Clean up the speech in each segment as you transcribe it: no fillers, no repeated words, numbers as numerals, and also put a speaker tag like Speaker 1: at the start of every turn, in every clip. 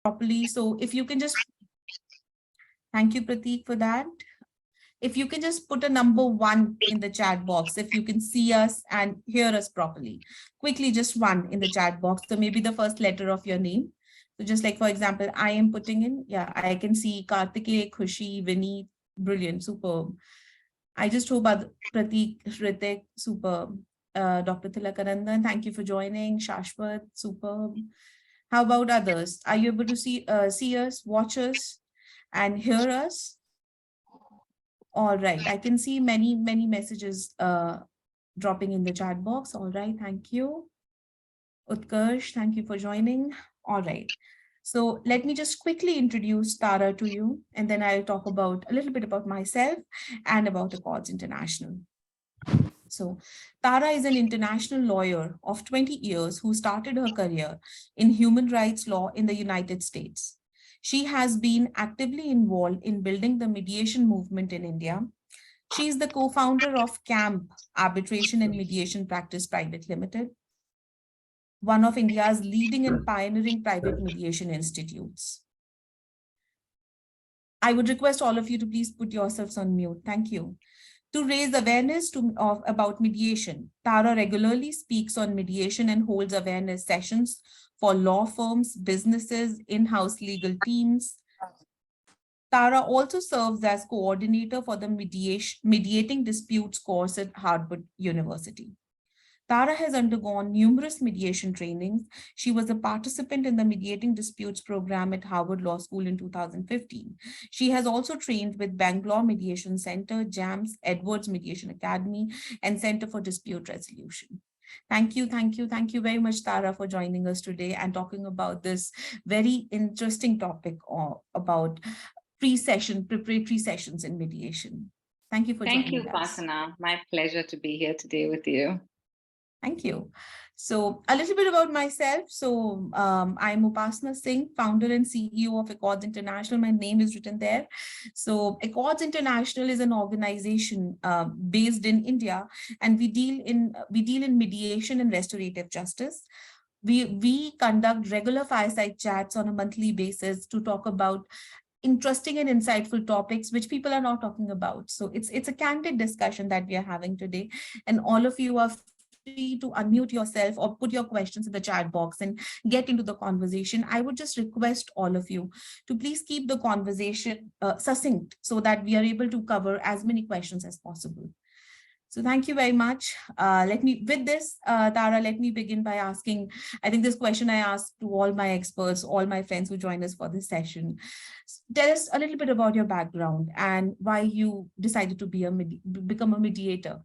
Speaker 1: properly. So if you can just, thank you, Prateek, for that. If you can just put a number 1 in the chat box, if you can see us and hear us properly. Quickly, just 1 in the chat box. So maybe the first letter of your name. So just like, for example, I am putting in, yeah, I can see Kartike, Khushi, Vinny, brilliant, superb. I just hope Prateek, Ritik, superb. Dr. Tilakarandan, thank you for joining. Shashwat, superb. How about others? Are you able to see us, watch us, and hear us? All right, I can see many messages dropping in the chat box. All right, thank you. Utkarsh, thank you for joining. All right, so let me just quickly introduce Tara to you, and then I'll talk about a little bit about myself and about AcIn's International. So Tara is an international lawyer of 20 years who started her career in human rights law in the United States. She has been actively involved in building the mediation movement in India. She is the co-founder of CAMP, Arbitration and Mediation Practice Private Limited, one of India's leading and pioneering private mediation institutes. I would request all of you to please put yourselves on mute. Thank you. To raise awareness about mediation, Tara regularly speaks on mediation and holds awareness sessions for law firms, businesses, in-house legal teams. Tara also serves as coordinator for the Mediating Disputes course at Harvard University. Tara has undergone numerous mediation trainings. She was a participant in the Mediating Disputes program at Harvard Law School in 2015. She has also trained with Bangalore Mediation Center, JAMS, Edwards Mediation Academy, and Center for Dispute Resolution. Thank you very much, Tara, for joining us today and talking about this very interesting topic about preparatory sessions in mediation. Thank you for joining us.
Speaker 2: Thank you, Upasana. My pleasure to be here today with you.
Speaker 1: Thank you. So a little bit about myself. So I'm Upasana Singh, founder and CEO of AcIn's International. My name is written there. So AcIn's International is an organization based in India, and we deal in mediation and restorative justice. We conduct regular fireside chats on a monthly basis to talk about interesting and insightful topics which people are not talking about. So it's a candid discussion that we are having today, and all of you are free to unmute yourself or put your questions in the chat box and get into the conversation. I would just request all of you to please keep the conversation succinct so that we are able to cover as many questions as possible. So thank you very much. Tara, let me begin by asking, I think this question I asked to all my experts, all my friends who join us for this session. Tell us a little bit about your background and why you decided to become a mediator.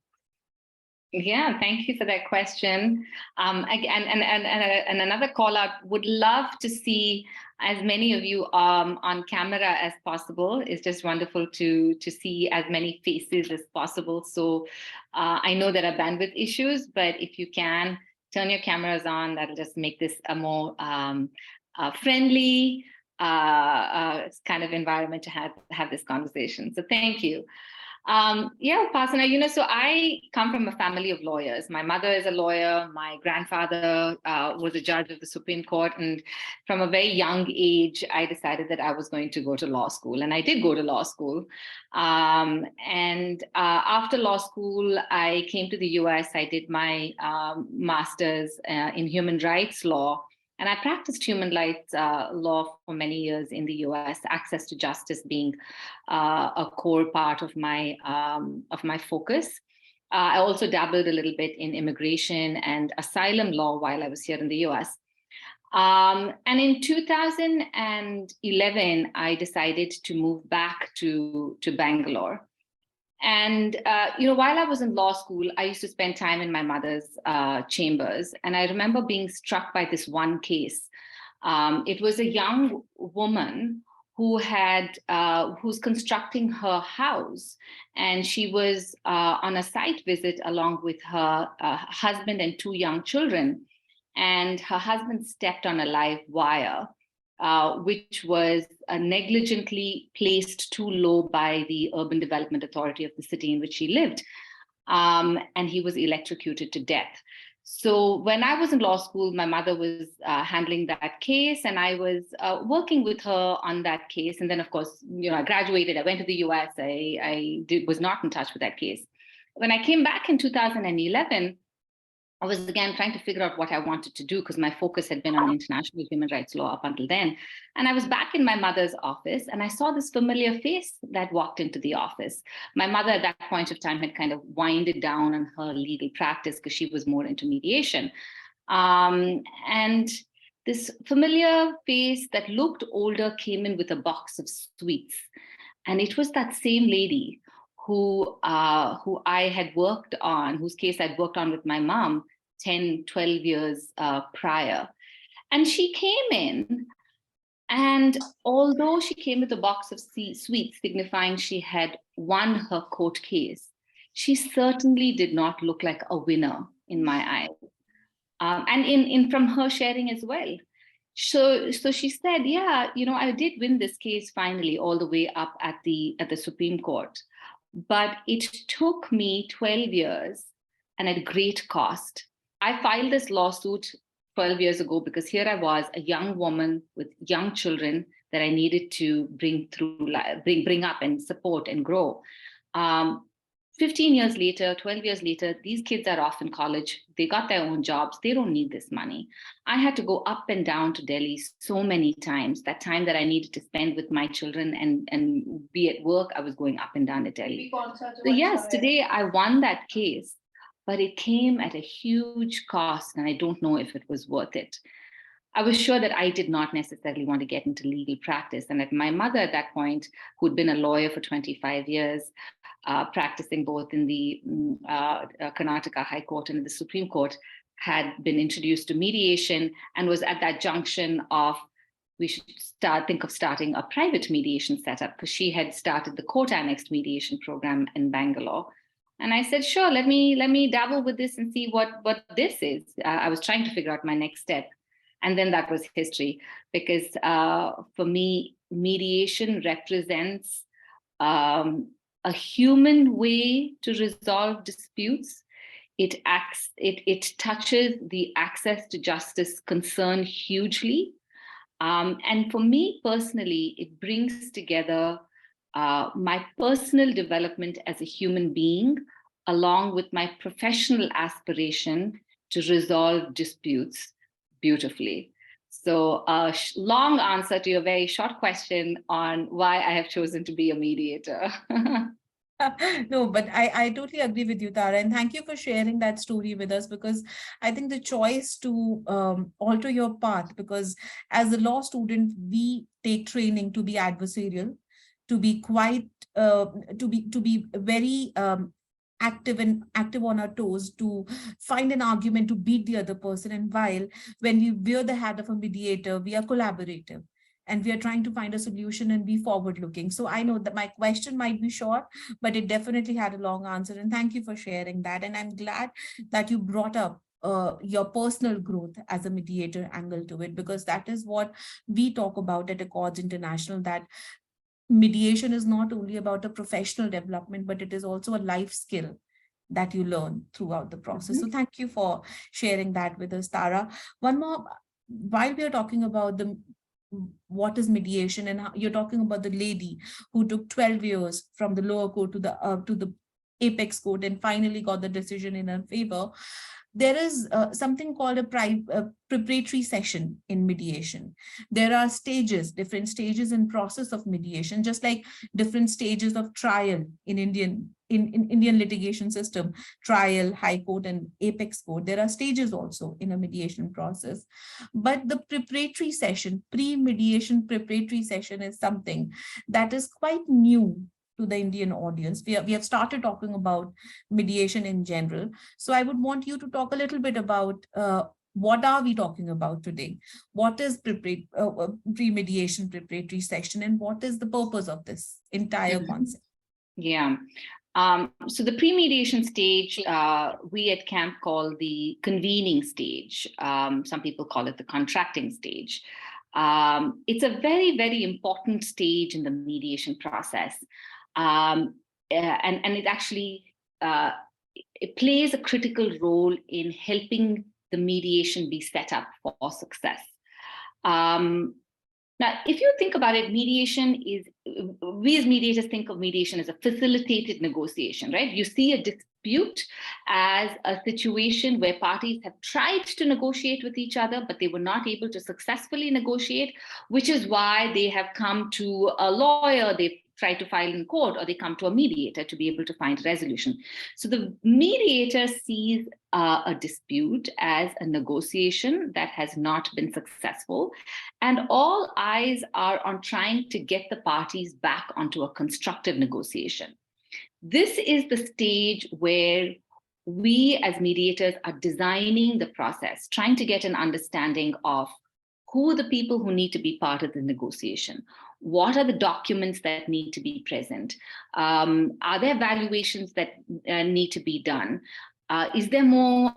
Speaker 2: Yeah, thank you for that question. And another call out, would love to see as many of you on camera as possible. It's just wonderful to see as many faces as possible. So I know there are bandwidth issues, but if you can turn your cameras on, that'll just make this a more friendly kind of environment to have this conversation. So thank you. Yeah, Upasana, so I come from a family of lawyers. My mother is a lawyer. My grandfather was a judge of the Supreme Court. And from a very young age, I decided that I was going to go to law school. And I did go to law school. After law school, I came to the US. I did my master's in human rights law. And I practiced human rights law for many years in the US, access to justice being a core part of my focus. I also dabbled a little bit in immigration and asylum law while I was here in the US. And in 2011, I decided to move back to Bangalore. And, while I was in law school, I used to spend time in my mother's chambers. And I remember being struck by this one case. It was a young woman who's constructing her house. And she was on a site visit along with her husband and 2 young children. And her husband stepped on a live wire, which was negligently placed too low by the Urban Development Authority of the city in which she lived. And he was electrocuted to death. So when I was in law school, my mother was handling that case, and I was working with her on that case. And then, of course, I graduated. I went to the US. Was not in touch with that case. When I came back in 2011, I was again trying to figure out what I wanted to do, because my focus had been on international human rights law up until then. And I was back in my mother's office, and I saw this familiar face that walked into the office. My mother at that point of time had kind of winded down on her legal practice because she was more into mediation. And this familiar face that looked older came in with a box of sweets. And it was that same lady who I had worked on, whose case I'd worked on with my mom 10, 12 years prior. And she came in, and although she came with a box of sweets signifying she had won her court case, she certainly did not look like a winner in my eyes. And in from her sharing as well. So she said, yeah, I did win this case finally all the way up at the Supreme Court. But it took me 12 years and at great cost. I filed this lawsuit 12 years ago because here I was, a young woman with young children that I needed to bring up and support and grow. 15 years later, 12 years later, these kids are off in college. They got their own jobs. They don't need this money. I had to go up and down to Delhi so many times. That time that I needed to spend with my children and be at work, I was going up and down to Delhi. So yes, today I won that case, but it came at a huge cost, and I don't know if it was worth it. I was sure that I did not necessarily want to get into legal practice. And that my mother at that point, who'd been a lawyer for 25 years, practicing both in the Karnataka High Court and the Supreme Court, had been introduced to mediation and was at that junction of, we should think of starting a private mediation setup, because she had started the court-annexed mediation program in Bangalore. And I said, sure, let me dabble with this and see what this is. I was trying to figure out my next step. And then that was history, because for me, mediation represents a human way to resolve disputes. It touches the access to justice concern hugely. And for me personally, it brings together my personal development as a human being, along with my professional aspiration to resolve disputes beautifully. So a long answer to your very short question on why I have chosen to be a mediator.
Speaker 1: No, but I totally agree with you, Tara, and thank you for sharing that story with us, because I think the choice to alter your path, because as a law student, we take training to be adversarial, to be quite, to be very active on our toes, to find an argument to beat the other person. And while when we wear the hat of a mediator, we are collaborative, and we are trying to find a solution and be forward looking. So I know that my question might be short, but it definitely had a long answer. And thank you for sharing that. And I'm glad that you brought up your personal growth as a mediator angle to it, because that is what we talk about at AcIn's International, that mediation is not only about a professional development, but it is also a life skill that you learn throughout the process. So thank you for sharing that with us, Tara. One more, while we are talking about what is mediation, and how you're talking about the lady who took 12 years from the lower court to the apex court and finally got the decision in her favor, there is something called a preparatory session in mediation. There are stages, different stages in process of mediation, just like different stages of trial in Indian litigation system, trial, high court, and apex court. There are stages also in a mediation process. But the preparatory session, pre-mediation preparatory session, is something that is quite new to the Indian audience. We have started talking about mediation in general. So I would want you to talk a little bit about what are we talking about today? What is pre-mediation preparatory session, and what is the purpose of this entire concept?
Speaker 2: Yeah. So the pre-mediation stage, we at CAMP call the convening stage. Some people call it the contracting stage. It's a very, very important stage in the mediation process. And it actually it plays a critical role in helping the mediation be set up for success. Now, if you think about it, mediation is, we as mediators think of mediation as a facilitated negotiation, right? You see a dispute as a situation where parties have tried to negotiate with each other, but they were not able to successfully negotiate, which is why they have come to a lawyer, they've tried to file in court, or they come to a mediator to be able to find a resolution. So the mediator sees a dispute as a negotiation that has not been successful, and all eyes are on trying to get the parties back onto a constructive negotiation. This is the stage where we as mediators are designing the process, trying to get an understanding of who are the people who need to be part of the negotiation. What are the documents that need to be present? Are there evaluations that need to be done? Is there more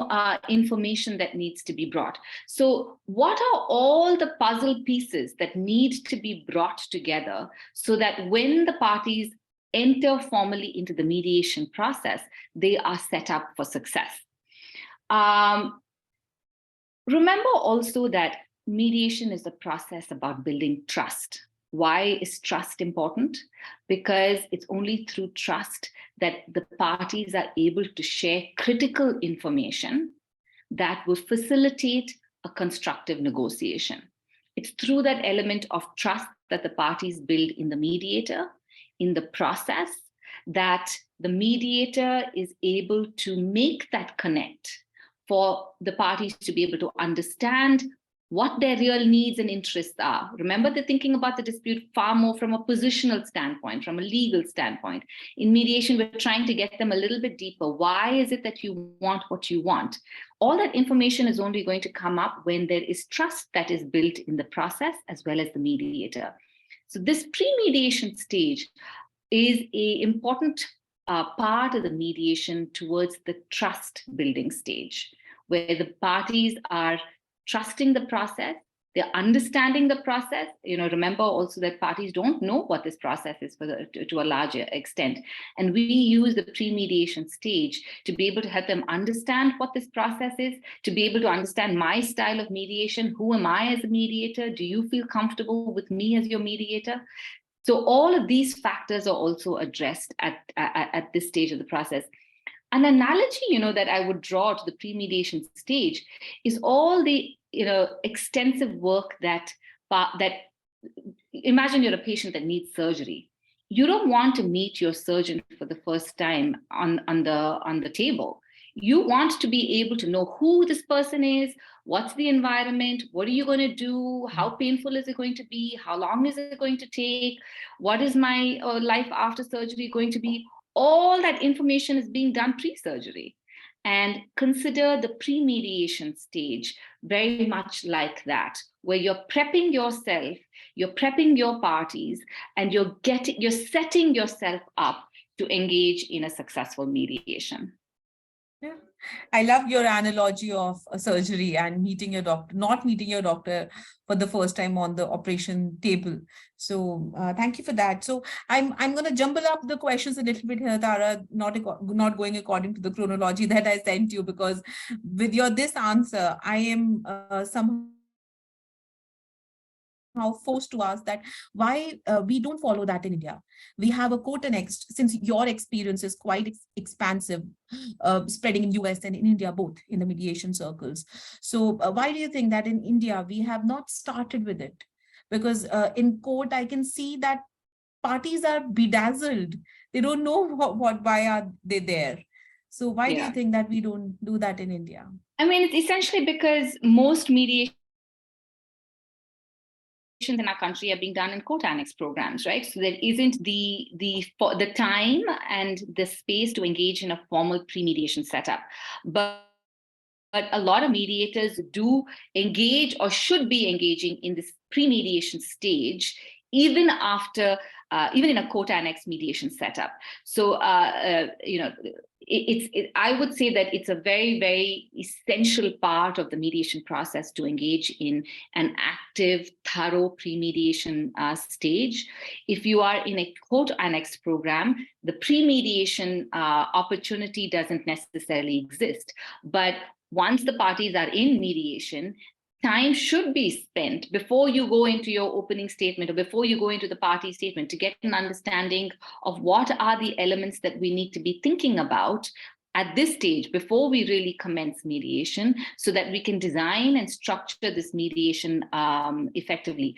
Speaker 2: information that needs to be brought? So what are all the puzzle pieces that need to be brought together so that when the parties enter formally into the mediation process, they are set up for success? Remember also that mediation is a process about building trust. Why is trust important? Because it's only through trust that the parties are able to share critical information that will facilitate a constructive negotiation. It's through that element of trust that the parties build in the mediator, in the process, that the mediator is able to make that connect for the parties to be able to understand what their real needs and interests are. Remember, they're thinking about the dispute far more from a positional standpoint, from a legal standpoint. In mediation, we're trying to get them a little bit deeper. Why is it that you want what you want? All that information is only going to come up when there is trust that is built in the process as well as the mediator. So this pre-mediation stage is an important part of the mediation towards the trust building stage, where the parties are trusting the process, they're understanding the process. Remember also that parties don't know what this process is to a larger extent. And we use the pre-mediation stage to be able to help them understand what this process is, to be able to understand my style of mediation. Who am I as a mediator? Do you feel comfortable with me as your mediator? So all of these factors are also addressed at this stage of the process. An analogy, that I would draw to the pre-mediation stage is all the, extensive work that imagine you're a patient that needs surgery. You don't want to meet your surgeon for the first time on the table. You want to be able to know who this person is, what's the environment, what are you going to do, how painful is it going to be, how long is it going to take, what is my life after surgery going to be. All that information is being done pre-surgery. And consider the pre-mediation stage very much like that, where you're prepping yourself, you're prepping your parties, and you're setting yourself up to engage in a successful mediation.
Speaker 1: Yeah, I love your analogy of a surgery and meeting your doctor, not meeting your doctor for the first time on the operation table. So thank you for that. So I'm going to jumble up the questions a little bit here, Tara, not going according to the chronology that I sent you, because with this answer, I am somehow forced to ask that why we don't follow that in India. We have a quote annexed, since your experience is quite expansive, spreading in US and in India, both in the mediation circles. So why do you think that in India we have not started with it? Because in court, I can see that parties are bedazzled. They don't know why are they there. So why do you think that we don't do that in India?
Speaker 2: I mean, it's essentially because most mediation in our country are being done in court annex programs, right? So there isn't the time and the space to engage in a formal pre-mediation setup. But a lot of mediators do engage or should be engaging in this pre-mediation stage even after, even in a court annex mediation setup. So, I would say that it's a very, very essential part of the mediation process to engage in an active, thorough pre-mediation stage. If you are in a court annex program, the pre-mediation opportunity doesn't necessarily exist. But once the parties are in mediation, time should be spent before you go into your opening statement or before you go into the party statement to get an understanding of what are the elements that we need to be thinking about at this stage before we really commence mediation, so that we can design and structure this mediation effectively.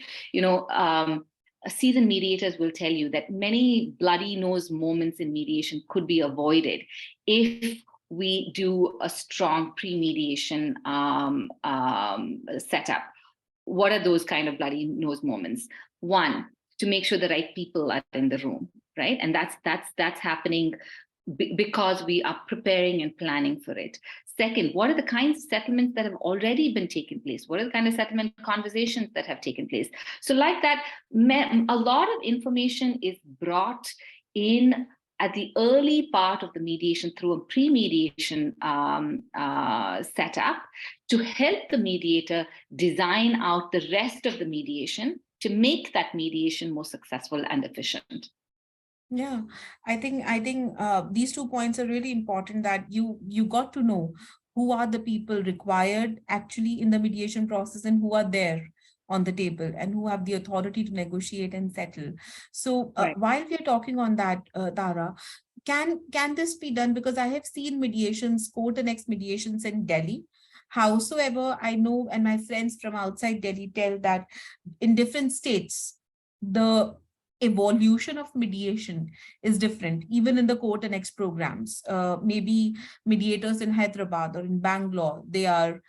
Speaker 2: Seasoned mediators will tell you that many bloody nose moments in mediation could be avoided if we do a strong pre-mediation setup. What are those kind of bloody nose moments? One, to make sure the right people are in the room, right? And that's happening because we are preparing and planning for it. Second, what are the kinds of settlements that have already been taken place? What are the kind of settlement conversations that have taken place? So like that, a lot of information is brought in at the early part of the mediation through a pre-mediation setup to help the mediator design out the rest of the mediation to make that mediation more successful and efficient.
Speaker 1: Yeah, I think these 2 points are really important, that you got to know who are the people required actually in the mediation process and who are there on the table and who have the authority to negotiate and settle. So
Speaker 2: Right.
Speaker 1: while we are talking on that, Tara, can this be done? Because I have seen mediations, court annex mediations in Delhi. Howsoever, I know, and my friends from outside Delhi tell that in different states, the evolution of mediation is different, even in the court annex programs. Maybe mediators in Hyderabad or in Bangalore, they are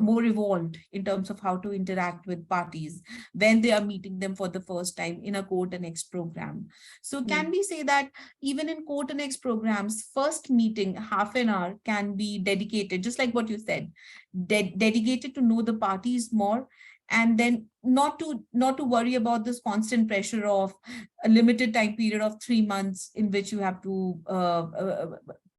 Speaker 1: more evolved in terms of how to interact with parties when they are meeting them for the first time in a court annex program. So can we say that even in court annex programs, first meeting, half an hour can be dedicated, just like what you said, dedicated to know the parties more, and then not to worry about this constant pressure of a limited time period of 3 months in which you have to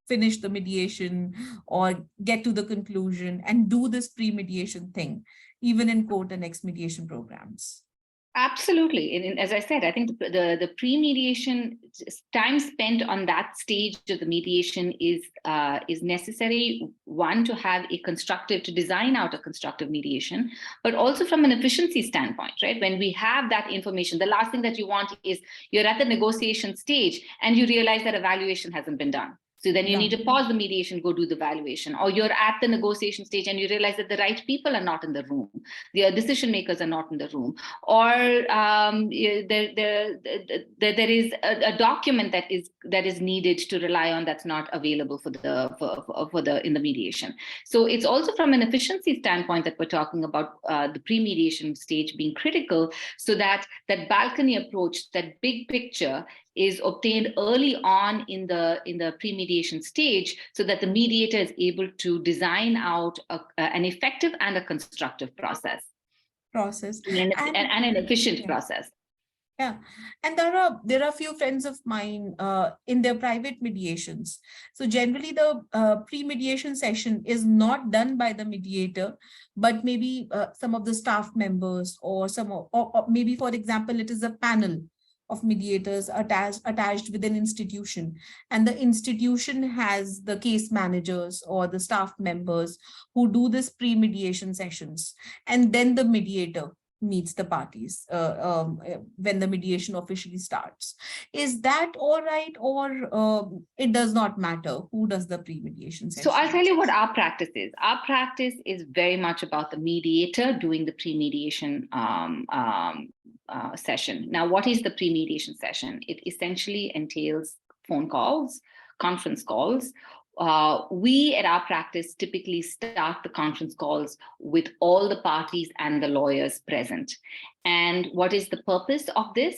Speaker 1: finish the mediation or get to the conclusion and do this pre-mediation thing, even in court annex mediation programs?
Speaker 2: Absolutely. And as I said, I think the pre-mediation time spent on that stage of the mediation is necessary, one, to have a constructive, to design out a constructive mediation, but also from an efficiency standpoint, right? When we have that information, the last thing that you want is you're at the negotiation stage and you realize that evaluation hasn't been done. So then you need to pause the mediation, go do the valuation, or you're at the negotiation stage and you realize that the right people are not in the room, the decision makers are not in the room, or there is a document that is needed to rely on that's not available for the in the mediation. So it's also from an efficiency standpoint that we're talking about the pre-mediation stage being critical, so that that balcony approach, that big picture, is obtained early on in the pre-mediation stage, so that the mediator is able to design out an effective and a constructive process and an efficient process.
Speaker 1: Yeah, and there are a few friends of mine in their private mediations. So generally the pre-mediation session is not done by the mediator, but maybe some of the staff members or maybe, for example, it is a panel of mediators attached with an institution, and the institution has the case managers or the staff members who do this pre-mediation sessions, and then the mediator meets the parties when the mediation officially starts. Is that all right, or it does not matter who does the pre-mediation session?
Speaker 2: So I'll tell you what our practice is. Our practice is very much about the mediator doing the pre-mediation session. Now, what is the pre-mediation session? It essentially entails phone calls, conference calls. We at our practice typically start the conference calls with all the parties and the lawyers present. And what is the purpose of this?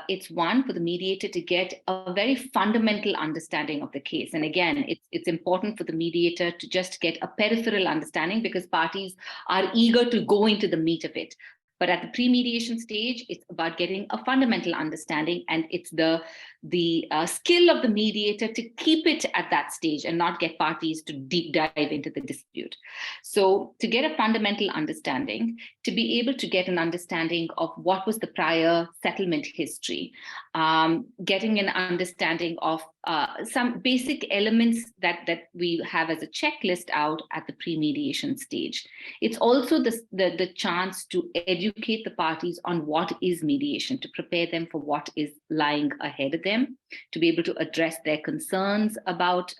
Speaker 2: It's one, for the mediator to get a very fundamental understanding of the case. And again, it's important for the mediator to just get a peripheral understanding, because parties are eager to go into the meat of it. But at the pre-mediation stage, it's about getting a fundamental understanding, and it's the skill of the mediator to keep it at that stage and not get parties to deep dive into the dispute. So to get a fundamental understanding, to be able to get an understanding of what was the prior settlement history, getting an understanding of some basic elements that we have as a checklist out at the pre-mediation stage. It's also the chance to educate the parties on what is mediation, to prepare them for what is lying ahead of them, to be able to address their concerns about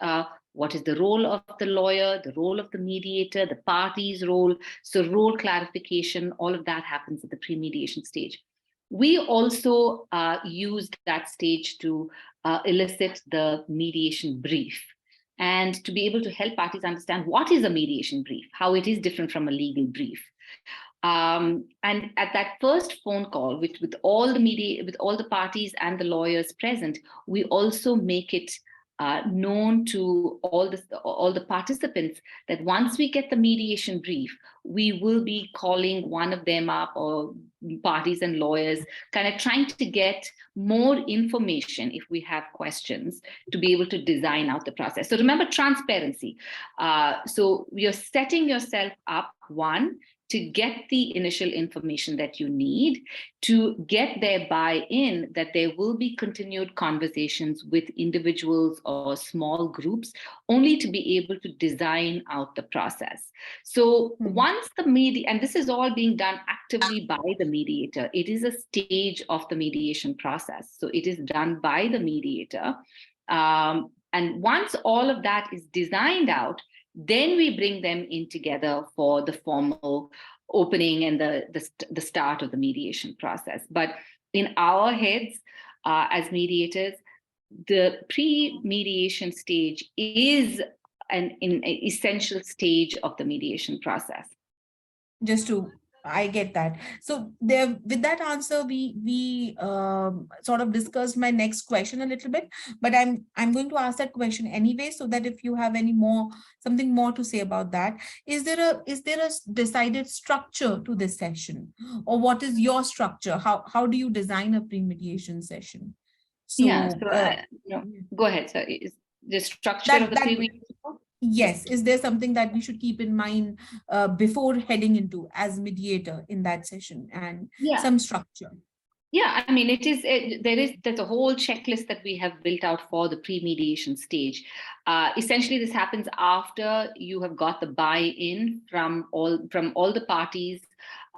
Speaker 2: what is the role of the lawyer, the role of the mediator, the party's role. So role clarification, all of that happens at the pre-mediation stage. We also used that stage to elicit the mediation brief, and to be able to help parties understand what is a mediation brief, how it is different from a legal brief. And at that first phone call with all the parties and the lawyers present, we also make it known to all the participants that once we get the mediation brief, we will be calling one of them up, or parties and lawyers, kind of trying to get more information if we have questions, to be able to design out the process. So remember, transparency. So you're setting yourself up, one, to get the initial information that you need, to get their buy-in that there will be continued conversations with individuals or small groups, only to be able to design out the process. So once the and this is all being done actively by the mediator. It is a stage of the mediation process. So it is done by the mediator. And once all of that is designed out, then we bring them in together for the formal opening and the start of the mediation process. But in our heads, as mediators, the pre-mediation stage is an essential stage of the mediation process.
Speaker 1: I get that. So there, with that answer, we sort of discussed my next question a little bit, but I'm going to ask that question anyway, so that if you have something more to say about that. Is there a decided structure to this session, or what is your structure? How do you design a pre-mediation session?
Speaker 2: So, go ahead. So is the structure of the pre-mediation?
Speaker 1: Yes. Is there something that we should keep in mind before heading into as mediator in that session, and some structure?
Speaker 2: Yeah, I mean, there's a whole checklist that we have built out for the pre-mediation stage. Essentially, this happens after you have got the buy-in from all the parties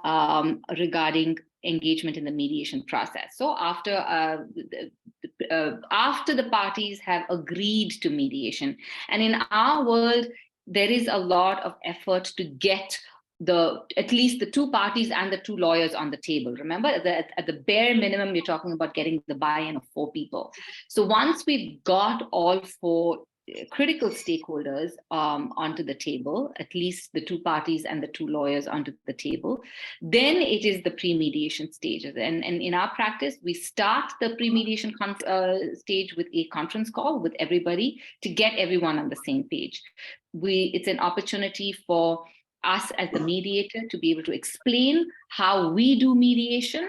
Speaker 2: regarding engagement in the mediation process. So after the parties have agreed to mediation, and in our world, there is a lot of effort to get at least the two parties and the two lawyers on the table. Remember, that at the bare minimum, you're talking about getting the buy-in of 4 people. So once we've got all 4 critical stakeholders onto the table, at least the 2 parties and the 2 lawyers onto the table, then it is the pre-mediation stages. And in our practice, we start the pre-mediation stage with a conference call with everybody to get everyone on the same page. It's an opportunity for us as the mediator to be able to explain how we do mediation,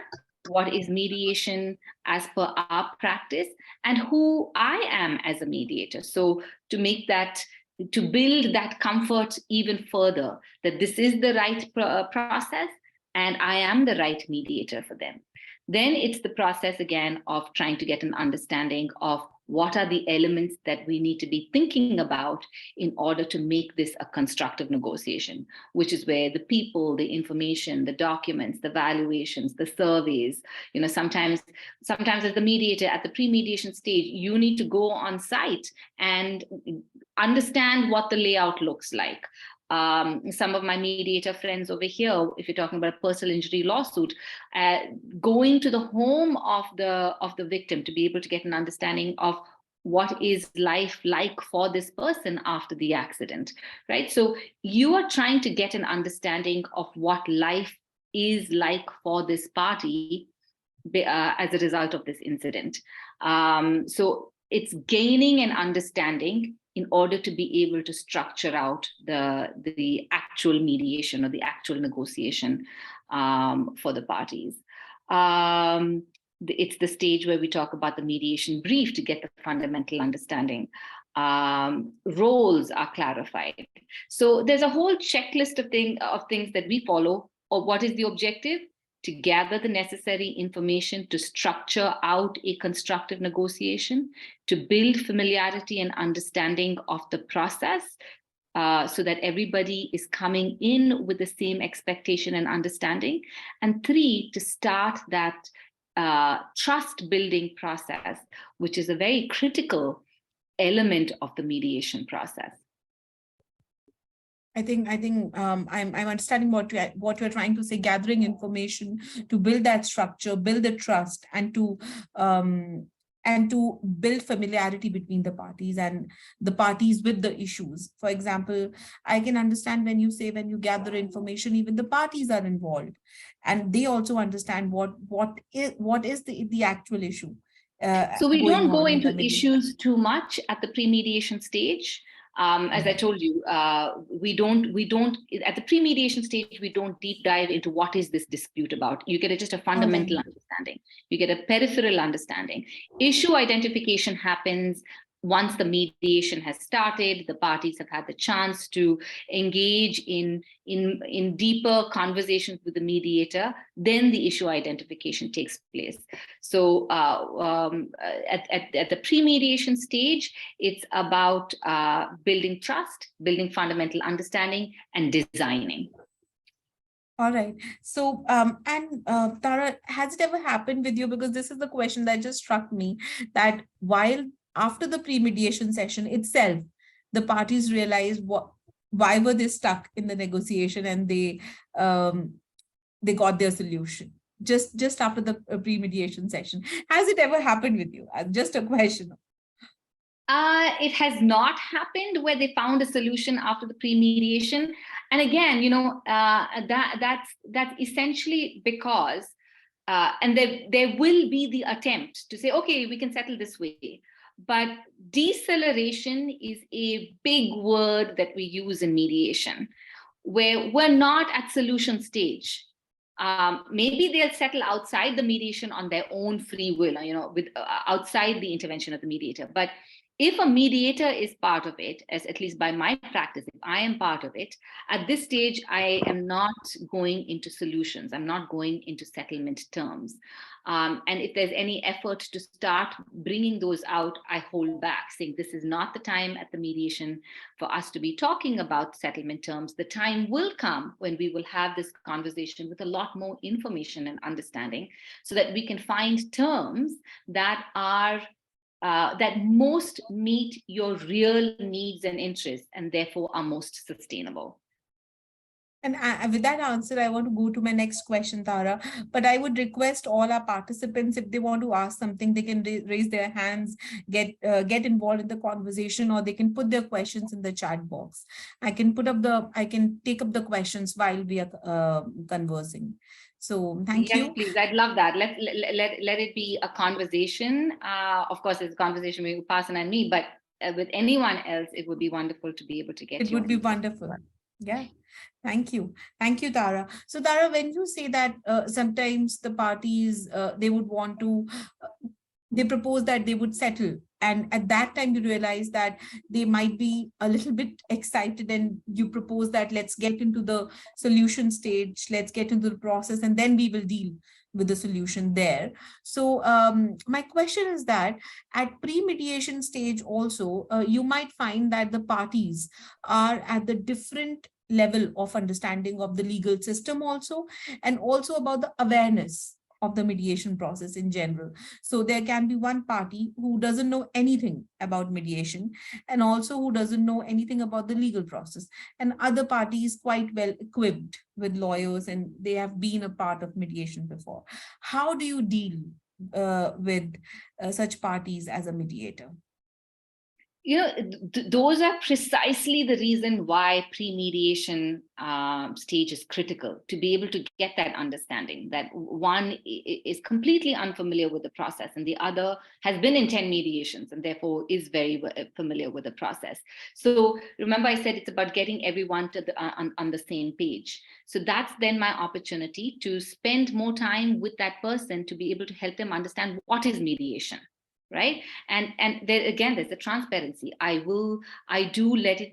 Speaker 2: what is mediation as per our practice, and who I am as a mediator. So to build that comfort even further, that this is the right process and I am the right mediator for them. Then it's the process again of trying to get an understanding of what are the elements that we need to be thinking about in order to make this a constructive negotiation, which is where the people, the information, the documents, the valuations, the surveys, sometimes as the mediator at the pre-mediation stage, you need to go on site and understand what the layout looks like. Some of my mediator friends over here, if you're talking about a personal injury lawsuit, going to the home of the victim to be able to get an understanding of what is life like for this person after the accident, right? So you are trying to get an understanding of what life is like for this party as a result of this incident. So it's gaining an understanding in order to be able to structure out the actual mediation or the actual negotiation for the parties. It's the stage where we talk about the mediation brief to get the fundamental understanding. Roles are clarified. So there's a whole checklist of things that we follow. Or what is the objective? To gather the necessary information to structure out a constructive negotiation, to build familiarity and understanding of the process, so that everybody is coming in with the same expectation and understanding. And 3, to start that trust building process, which is a very critical element of the mediation process.
Speaker 1: I think I'm understanding what you're trying to say. Gathering information to build that structure, build the trust, and to build familiarity between the parties and the parties with the issues. For example, I can understand when you say when you gather information, even the parties are involved, and they also understand what is the actual issue.
Speaker 2: So we don't go into
Speaker 1: mediation.
Speaker 2: issues too much at the pre-mediation stage. As I told you, we don't at the pre-mediation stage, we don't deep dive into what is this dispute about. You get just a fundamental understanding. You get a peripheral understanding. Issue identification happens once the mediation has started, the parties have had the chance to engage in deeper conversations with the mediator, then the issue identification takes place. So at the pre-mediation stage, it's about building trust, building fundamental understanding, and designing.
Speaker 1: All right. So, Tara, has it ever happened with you? Because this is the question that just struck me, that while after the pre-mediation session itself, the parties realized why were they stuck in the negotiation, and they got their solution just after the pre-mediation session. Has it ever happened with you? Just a question.
Speaker 2: It has not happened where they found a solution after the pre-mediation. And again, that's essentially because, and there will be the attempt to say, okay, we can settle this way. But deceleration is a big word that we use in mediation, where we're not at solution stage. Maybe they'll settle outside the mediation on their own free will, with outside the intervention of the mediator. But if a mediator is part of it, as at least by my practice, if I am part of it, at this stage, I am not going into solutions. I'm not going into settlement terms. And if there's any effort to start bringing those out, I hold back, saying this is not the time at the mediation for us to be talking about settlement terms. The time will come when we will have this conversation with a lot more information and understanding, so that we can find terms that are that most meet your real needs and interests, and therefore are most sustainable.
Speaker 1: And with that answer, I want to go to my next question, Tara. But I would request all our participants, if they want to ask something, they can raise their hands, get involved in the conversation, or they can put their questions in the chat box. I can take up the questions while we are conversing. So thank you.
Speaker 2: Yes, please. I'd love that. Let it be a conversation. Of course, it's a conversation with Upasana and me, but with anyone else, it would be wonderful to be able to get.
Speaker 1: It would be wonderful. Yeah. Thank you. Thank you, Tara. So Tara, when you say that sometimes the parties, they would want to, they propose that they would settle. And at that time, you realize that they might be a little bit excited, and you propose that let's get into the solution stage, let's get into the process, and then we will deal with the solution there. So my question is that at pre-mediation stage also, you might find that the parties are at the different level of understanding of the legal system also, and also about the awareness of the mediation process in general. So there can be one party who doesn't know anything about mediation, and also who doesn't know anything about the legal process, and other party is quite well equipped with lawyers and they have been a part of mediation before. How do you deal with such parties as a mediator?
Speaker 2: Those are precisely the reason why pre-mediation stage is critical, to be able to get that understanding that one is completely unfamiliar with the process and the other has been in 10 mediations and therefore is very familiar with the process. So remember, I said it's about getting everyone to on the same page. So that's then my opportunity to spend more time with that person to be able to help them understand what is mediation. Right. And there again, there's the transparency. I do let it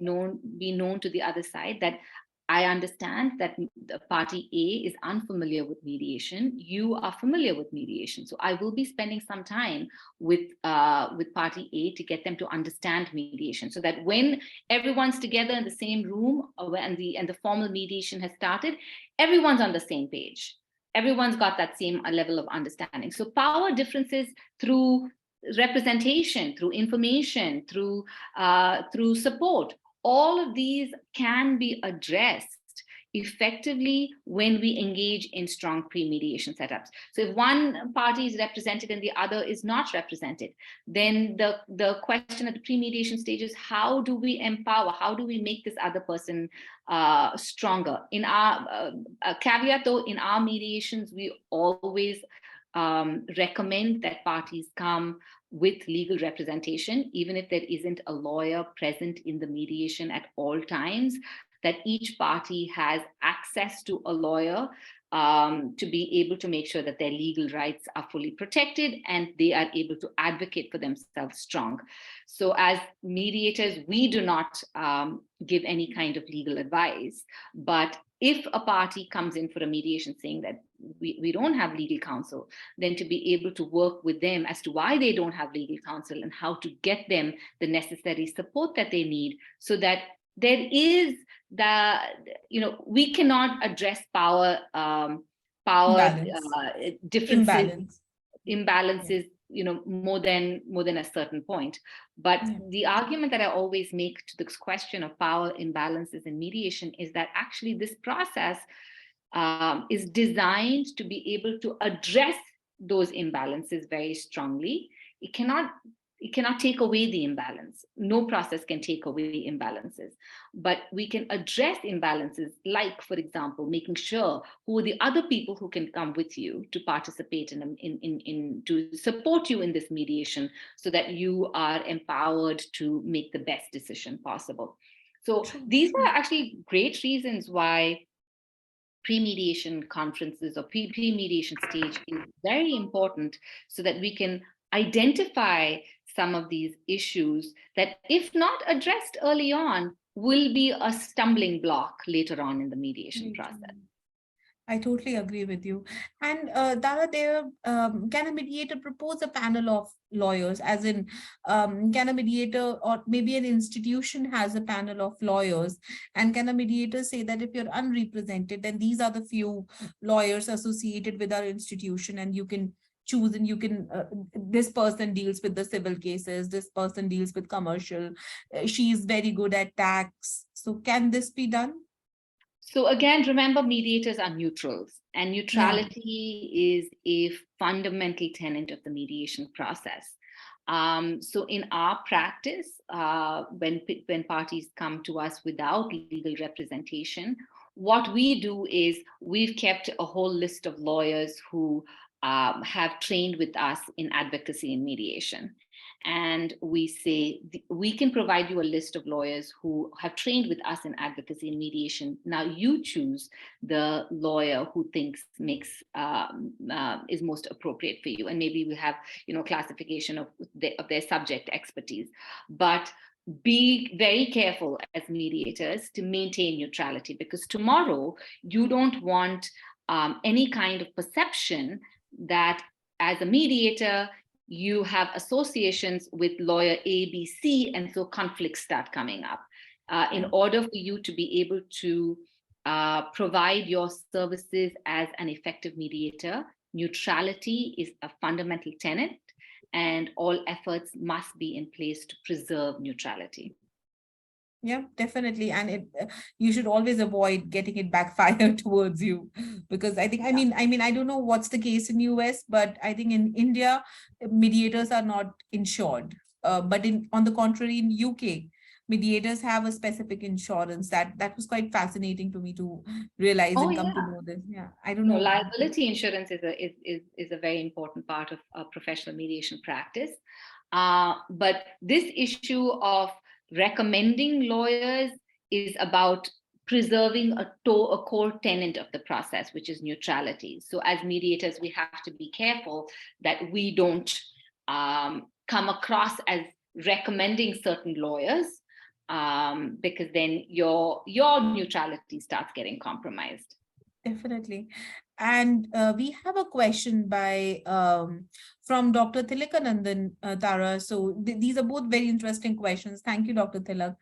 Speaker 2: be known to the other side that I understand that the party A is unfamiliar with mediation. You are familiar with mediation. So I will be spending some time with party A to get them to understand mediation, so that when everyone's together in the same room and the formal mediation has started, everyone's on the same page. Everyone's got that same level of understanding. So power differences through representation, through information, through support, all of these can be addressed effectively when we engage in strong pre-mediation setups. So if one party is represented and the other is not represented, then the question at the pre-mediation stage is, how do we empower? How do we make this other person stronger? In our caveat though, in our mediations, we always recommend that parties come with legal representation, even if there isn't a lawyer present in the mediation at all times, that each party has access to a lawyer to be able to make sure that their legal rights are fully protected and they are able to advocate for themselves strong. So as mediators, we do not give any kind of legal advice, but if a party comes in for a mediation saying that we don't have legal counsel, then to be able to work with them as to why they don't have legal counsel and how to get them the necessary support that they need, so that there is we cannot address power differences, imbalances, more than a certain point. But the argument that I always make to this question of power imbalances in mediation is that actually this process is designed to be able to address those imbalances very strongly. It cannot take away the imbalance. No process can take away imbalances, but we can address imbalances, like, for example, making sure who are the other people who can come with you to participate in to support you in this mediation, so that you are empowered to make the best decision possible. So these are actually great reasons why pre-mediation conferences or pre-mediation stage is very important, so that we can identify some of these issues that, if not addressed early on, will be a stumbling block later on in the mediation process.
Speaker 1: I totally agree with you. And Dara, can a mediator propose a panel of lawyers, as in, can a mediator or maybe an institution has a panel of lawyers, and can a mediator say that if you're unrepresented, then these are the few lawyers associated with our institution, and you can choose, and you can, this person deals with the civil cases, this person deals with commercial, she's very good at tax. So can this be done?
Speaker 2: So again, remember, mediators are neutrals, and neutrality is a fundamental tenet of the mediation process. So in our practice, when parties come to us without legal representation, what we do is we've kept a whole list of lawyers who have trained with us in advocacy and mediation. And we say, we can provide you a list of lawyers who have trained with us in advocacy and mediation. Now you choose the lawyer who thinks is most appropriate for you. And maybe we have, classification of their subject expertise. But be very careful as mediators to maintain neutrality, because tomorrow you don't want any kind of perception that as a mediator, you have associations with lawyer A, B, C, and so conflicts start coming up. In order for you to be able to provide your services as an effective mediator, neutrality is a fundamental tenet, and all efforts must be in place to preserve neutrality.
Speaker 1: Yeah, definitely. And you should always avoid getting it backfire towards you, because I think, I don't know what's the case in US, but I think in India, mediators are not insured. but on the contrary, in UK, mediators have a specific insurance. That was quite fascinating to me to realize
Speaker 2: Oh
Speaker 1: and come to
Speaker 2: yeah.
Speaker 1: know this. Yeah, I don't
Speaker 2: No,
Speaker 1: know.
Speaker 2: liability insurance is a very important part of professional mediation practice. But this issue of recommending lawyers is about preserving a core tenet of the process, which is neutrality. So as mediators, we have to be careful that we don't come across as recommending certain lawyers, because then your neutrality starts getting compromised.
Speaker 1: Definitely. And we have a question by from Dr. Tilakanandan, Tara. So these are both very interesting questions. Thank you, Dr. Tilak.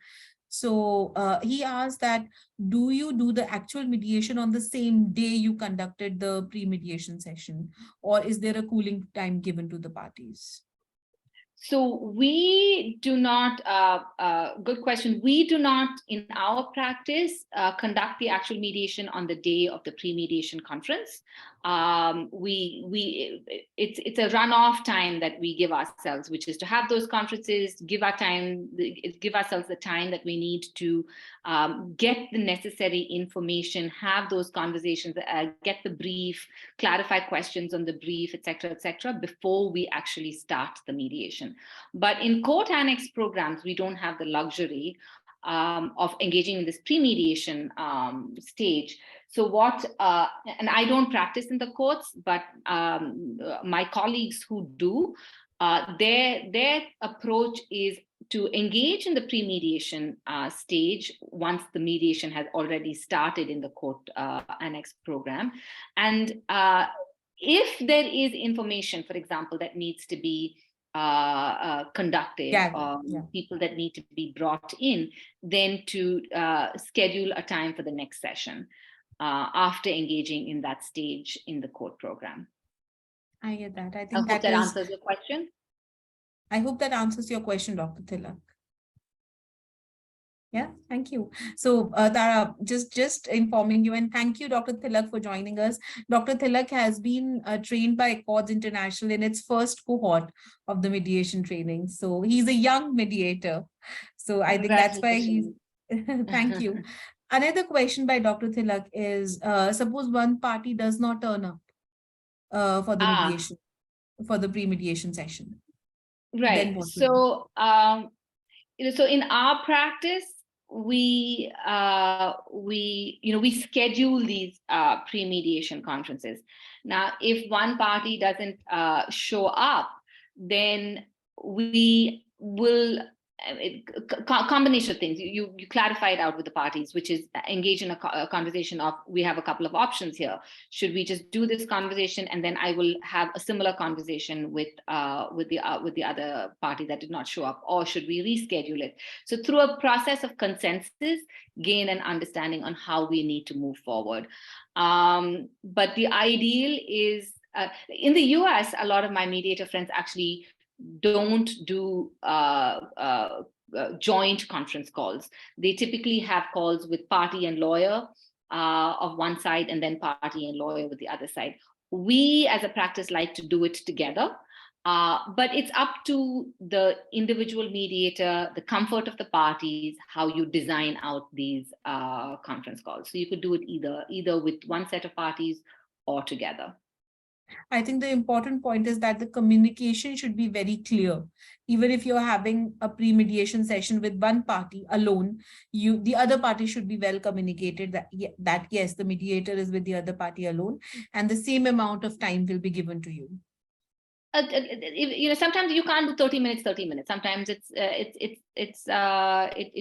Speaker 1: So he asked that, do you do the actual mediation on the same day you conducted the pre-mediation session, or is there a cooling time given to the parties?
Speaker 2: So we do not, good question. We do not in our practice conduct the actual mediation on the day of the pre-mediation conference. It's a runoff time that we give ourselves, which is to have those conferences, give ourselves the time that we need to get the necessary information, have those conversations, get the brief, clarify questions on the brief, etc., before we actually start the mediation. But in court annex programs, we don't have the luxury of engaging in this pre-mediation stage. So and I don't practice in the courts, but my colleagues who do, their approach is to engage in the pre-mediation stage once the mediation has already started in the court annex program. And if there is information, for example, that needs to be conducted, people that need to be brought in, then to schedule a time for the next session after engaging in that stage in the court program.
Speaker 1: I get that. I
Speaker 2: hope that answers your question.
Speaker 1: I hope that answers your question, Dr. Tilak. Yeah, thank you. So Tara, just informing you, and thank you, Dr. Tilak, for joining us. Dr. Tilak has been trained by AcIn's International in its first cohort of the mediation training. So he's a young mediator. So I think that's why he's, thank you. Another question by Dr. Tilak is, suppose one party does not turn up for the mediation, for the pre-mediation session.
Speaker 2: Right. So, so in our practice, we schedule these pre-mediation conferences. Now, if one party doesn't show up, then we will combination of things. You clarify it out with the parties, which is engage in a conversation of, we have a couple of options here. Should we just do this conversation, and then I will have a similar conversation with the other party that did not show up, or should we reschedule it? So through a process of consensus, gain an understanding on how we need to move forward. But the ideal is, in the US, a lot of my mediator friends actually don't do joint conference calls. They typically have calls with party and lawyer of one side, and then party and lawyer with the other side. We as a practice like to do it together, but it's up to the individual mediator, the comfort of the parties, how you design out these conference calls. So you could do it either with one set of parties or together.
Speaker 1: I think the important point is that the communication should be very clear. Even if you're having a pre-mediation session with one party alone, the other party should be well communicated that yes, the mediator is with the other party alone, and the same amount of time will be given to you.
Speaker 2: Sometimes you can't do 30 minutes. Sometimes it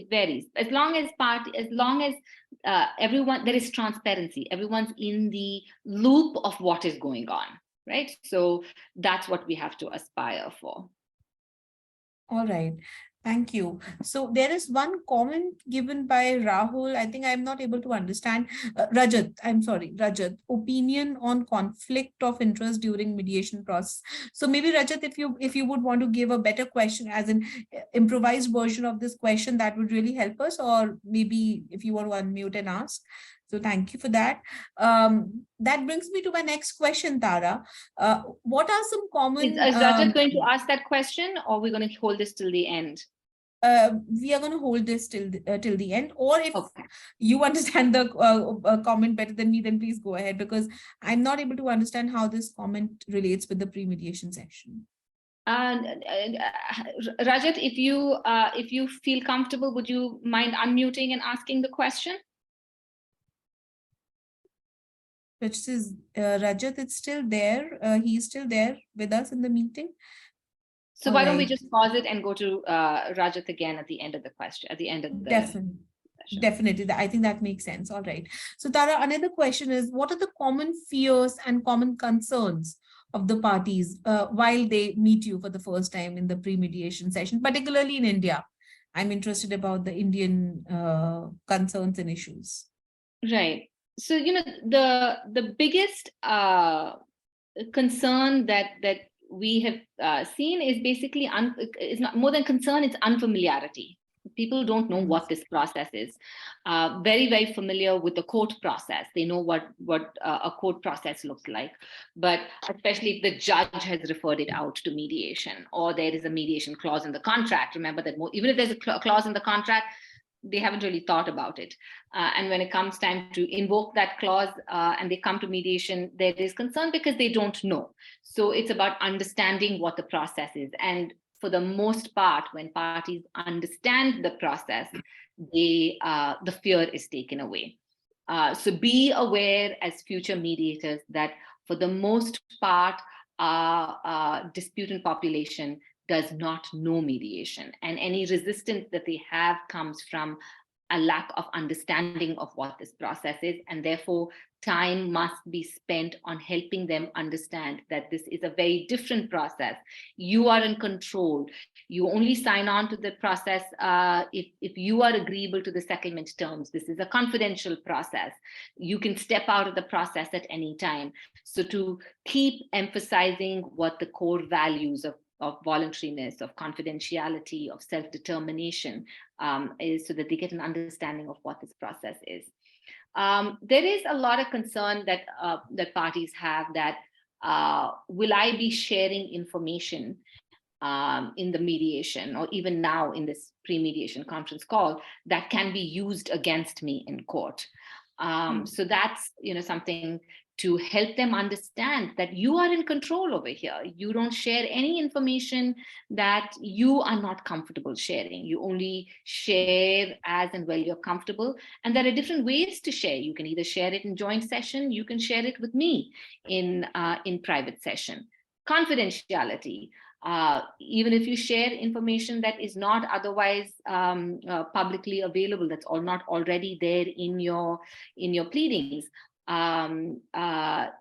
Speaker 2: varies. As long as everyone, there is transparency, everyone's in the loop of what is going on, right? So that's what we have to aspire for.
Speaker 1: All right. Thank you. So there is one comment given by Rahul. I think I'm not able to understand. Rajat, I'm sorry, Rajat, opinion on conflict of interest during mediation process. So maybe Rajat, if you would want to give a better question, as an improvised version of this question, that would really help us. Or maybe if you want to unmute and ask. So thank you for that. That brings me to my next question, Tara. What are some common?
Speaker 2: Is Rajat going to ask that question, or we're going to hold this till the end?
Speaker 1: We are going to hold this till the end, or if
Speaker 2: Okay.
Speaker 1: you understand the comment better than me, then please go ahead, because I'm not able to understand how this comment relates with the pre-mediation session.
Speaker 2: Rajat, if you feel comfortable, would you mind unmuting and asking the question?
Speaker 1: Which is Rajat, it's still there. He's still there with us in the meeting.
Speaker 2: So why don't we just pause it and go to Rajat again at the end of the question, at the end of the
Speaker 1: Definitely.
Speaker 2: session.
Speaker 1: Definitely. I think that makes sense. All right. So Tara, another question is, what are the common fears and common concerns of the parties while they meet you for the first time in the pre-mediation session, particularly in India? I'm interested about the Indian concerns and issues.
Speaker 2: Right. So, you know, the biggest concern that we have seen is basically is not more than concern, it's unfamiliarity. People don't know what this process is. Very, very familiar with the court process. They know what a court process looks like. But especially if the judge has referred it out to mediation, or there is a mediation clause in the contract. Remember that even if there's a clause in the contract, they haven't really thought about it. And when it comes time to invoke that clause and they come to mediation, there is concern because they don't know. So it's about understanding what the process is. And for the most part, when parties understand the process, the fear is taken away. So be aware as future mediators that for the most part, disputant population does not know mediation, and any resistance that they have comes from a lack of understanding of what this process is, and therefore time must be spent on helping them understand that this is a very different process. You are in control. You only sign on to the process if you are agreeable to the settlement terms. This is a confidential process. You can step out of the process at any time. So to keep emphasizing what the core values of voluntariness, of confidentiality, of self-determination, is so that they get an understanding of what this process is. There is a lot of concern that that parties have that will I be sharing information in the mediation, or even now in this pre-mediation conference call, that can be used against me in court. So that's, you know, something to help them understand that you are in control over here. You don't share any information that you are not comfortable sharing. You only share as and when you're comfortable. And there are different ways to share. You can either share it in joint session. You can share it with me in private session. Confidentiality. Even if you share information that is not otherwise publicly available, that's not already there in your pleadings,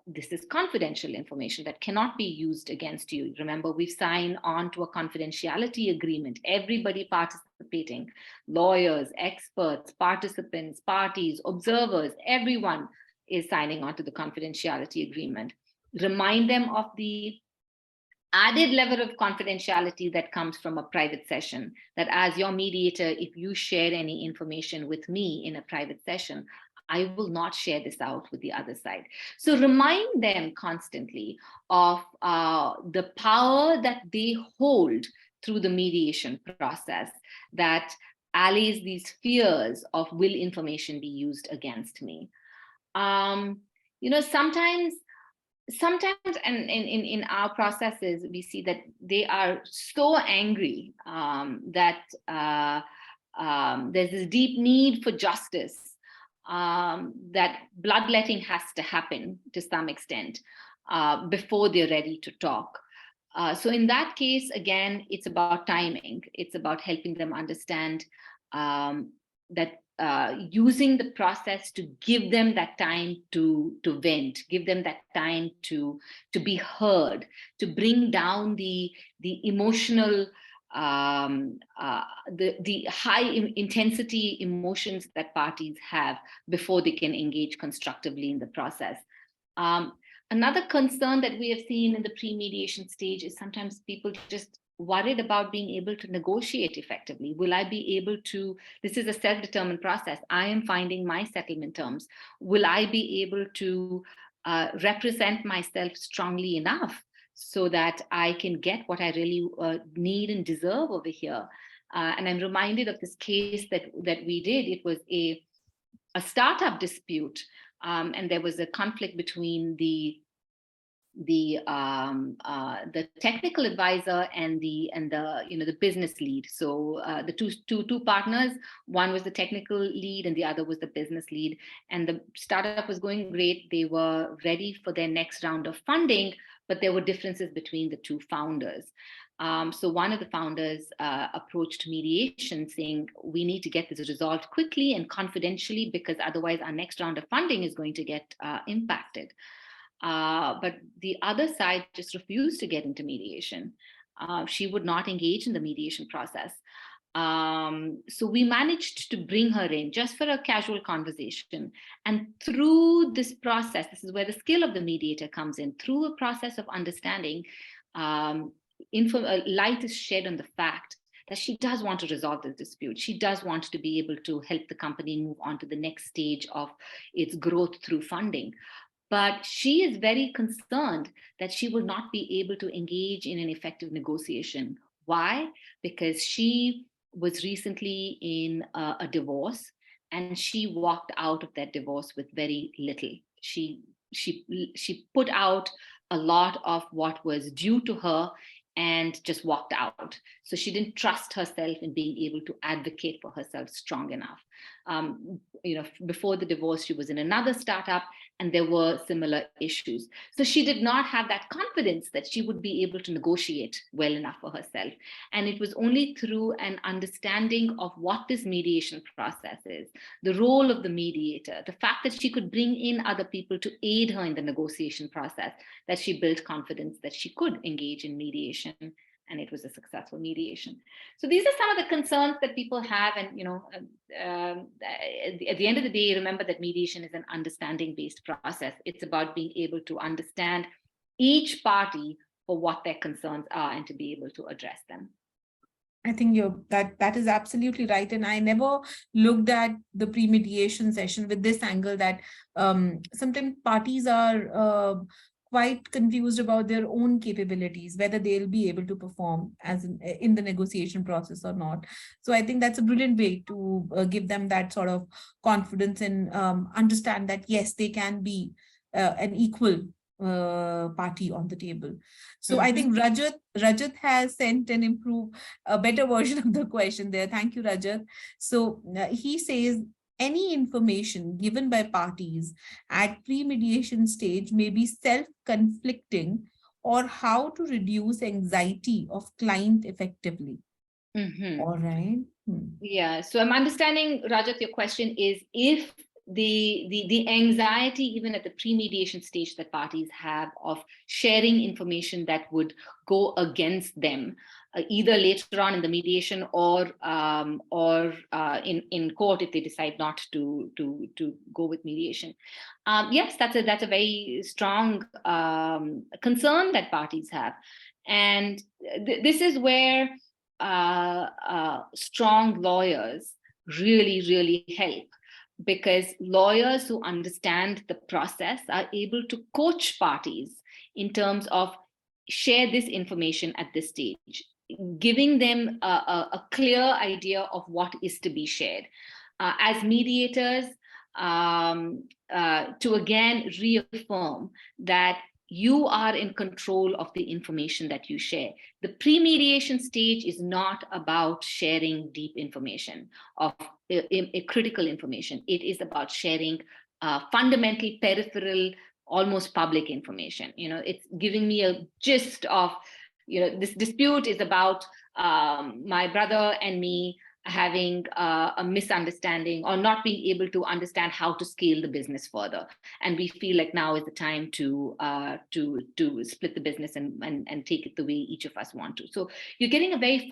Speaker 2: this is confidential information that cannot be used against you. Remember, we've signed on to a confidentiality agreement. Everybody participating, lawyers, experts, participants, parties, observers, everyone is signing on to the confidentiality agreement. Remind them of the added level of confidentiality that comes from a private session, that as your mediator, if you share any information with me in a private session, I will not share this out with the other side. So remind them constantly of the power that they hold through the mediation process that allays these fears of will information be used against me. You know, sometimes and in our processes, we see that they are so angry that there's this deep need for justice, that bloodletting has to happen to some extent before they're ready to talk. So in that case, again, it's about timing. It's about helping them understand that using the process to give them that time to vent, give them that time to be heard, to bring down the emotional, the high intensity emotions that parties have before they can engage constructively in the process. Another concern that we have seen in the pre-mediation stage is sometimes people just worried about being able to negotiate effectively? Will I be able to, this is a self-determined process. I am finding my settlement terms. Will I be able to represent myself strongly enough so that I can get what I really need and deserve over here? And I'm reminded of this case that we did. It was a startup dispute, and there was a conflict between the technical advisor and the the business lead. So the two partners, one was the technical lead and the other was the business lead. And the startup was going great. They were ready for their next round of funding, but there were differences between the two founders. So one of the founders approached mediation saying, we need to get this resolved quickly and confidentially, because otherwise our next round of funding is going to get impacted. But the other side just refused to get into mediation. She would not engage in the mediation process. So we managed to bring her in just for a casual conversation. And through this process, this is where the skill of the mediator comes in. Through a process of understanding, light is shed on the fact that she does want to resolve this dispute. She does want to be able to help the company move on to the next stage of its growth through funding. But she is very concerned that she will not be able to engage in an effective negotiation. Why? Because she was recently in a divorce, and she walked out of that divorce with very little. She put out a lot of what was due to her and just walked out. So she didn't trust herself in being able to advocate for herself strong enough. Before the divorce, she was in another startup and there were similar issues. So she did not have that confidence that she would be able to negotiate well enough for herself. And it was only through an understanding of what this mediation process is, the role of the mediator, the fact that she could bring in other people to aid her in the negotiation process, that she built confidence that she could engage in mediation. And it was a successful mediation. So these are some of the concerns that people have. And at the end of the day, remember that mediation is an understanding-based process. It's about being able to understand each party for what their concerns are and to be able to address them.
Speaker 1: I think that is absolutely right. And I never looked at the pre-mediation session with this angle that sometimes parties are quite confused about their own capabilities, whether they'll be able to perform as in the negotiation process or not. So I think that's a brilliant way to give them that sort of confidence and understand that, yes, they can be an equal party on the table. So I think Rajat has sent a better version of the question there. Thank you, Rajat. So he says, any information given by parties at pre-mediation stage may be self-conflicting, or how to reduce anxiety of client effectively. All right.
Speaker 2: Yeah. So I'm understanding, Rajat, your question is if the anxiety, even at the pre-mediation stage that parties have of sharing information that would go against them, either later on in the mediation or in court if they decide not to go with mediation. Yes, that's a very strong concern that parties have, and this is where strong lawyers really help. Because lawyers who understand the process are able to coach parties in terms of share this information at this stage, giving them a clear idea of what is to be shared. As mediators, to again reaffirm that you are in control of the information that you share. The pre-mediation stage is not about sharing deep information of a critical information. It is about sharing fundamental, peripheral, almost public information. It's giving me a gist of, this dispute is about my brother and me having a misunderstanding or not being able to understand how to scale the business further, and we feel like now is the time to split the business and take it the way each of us want to. So you're getting a very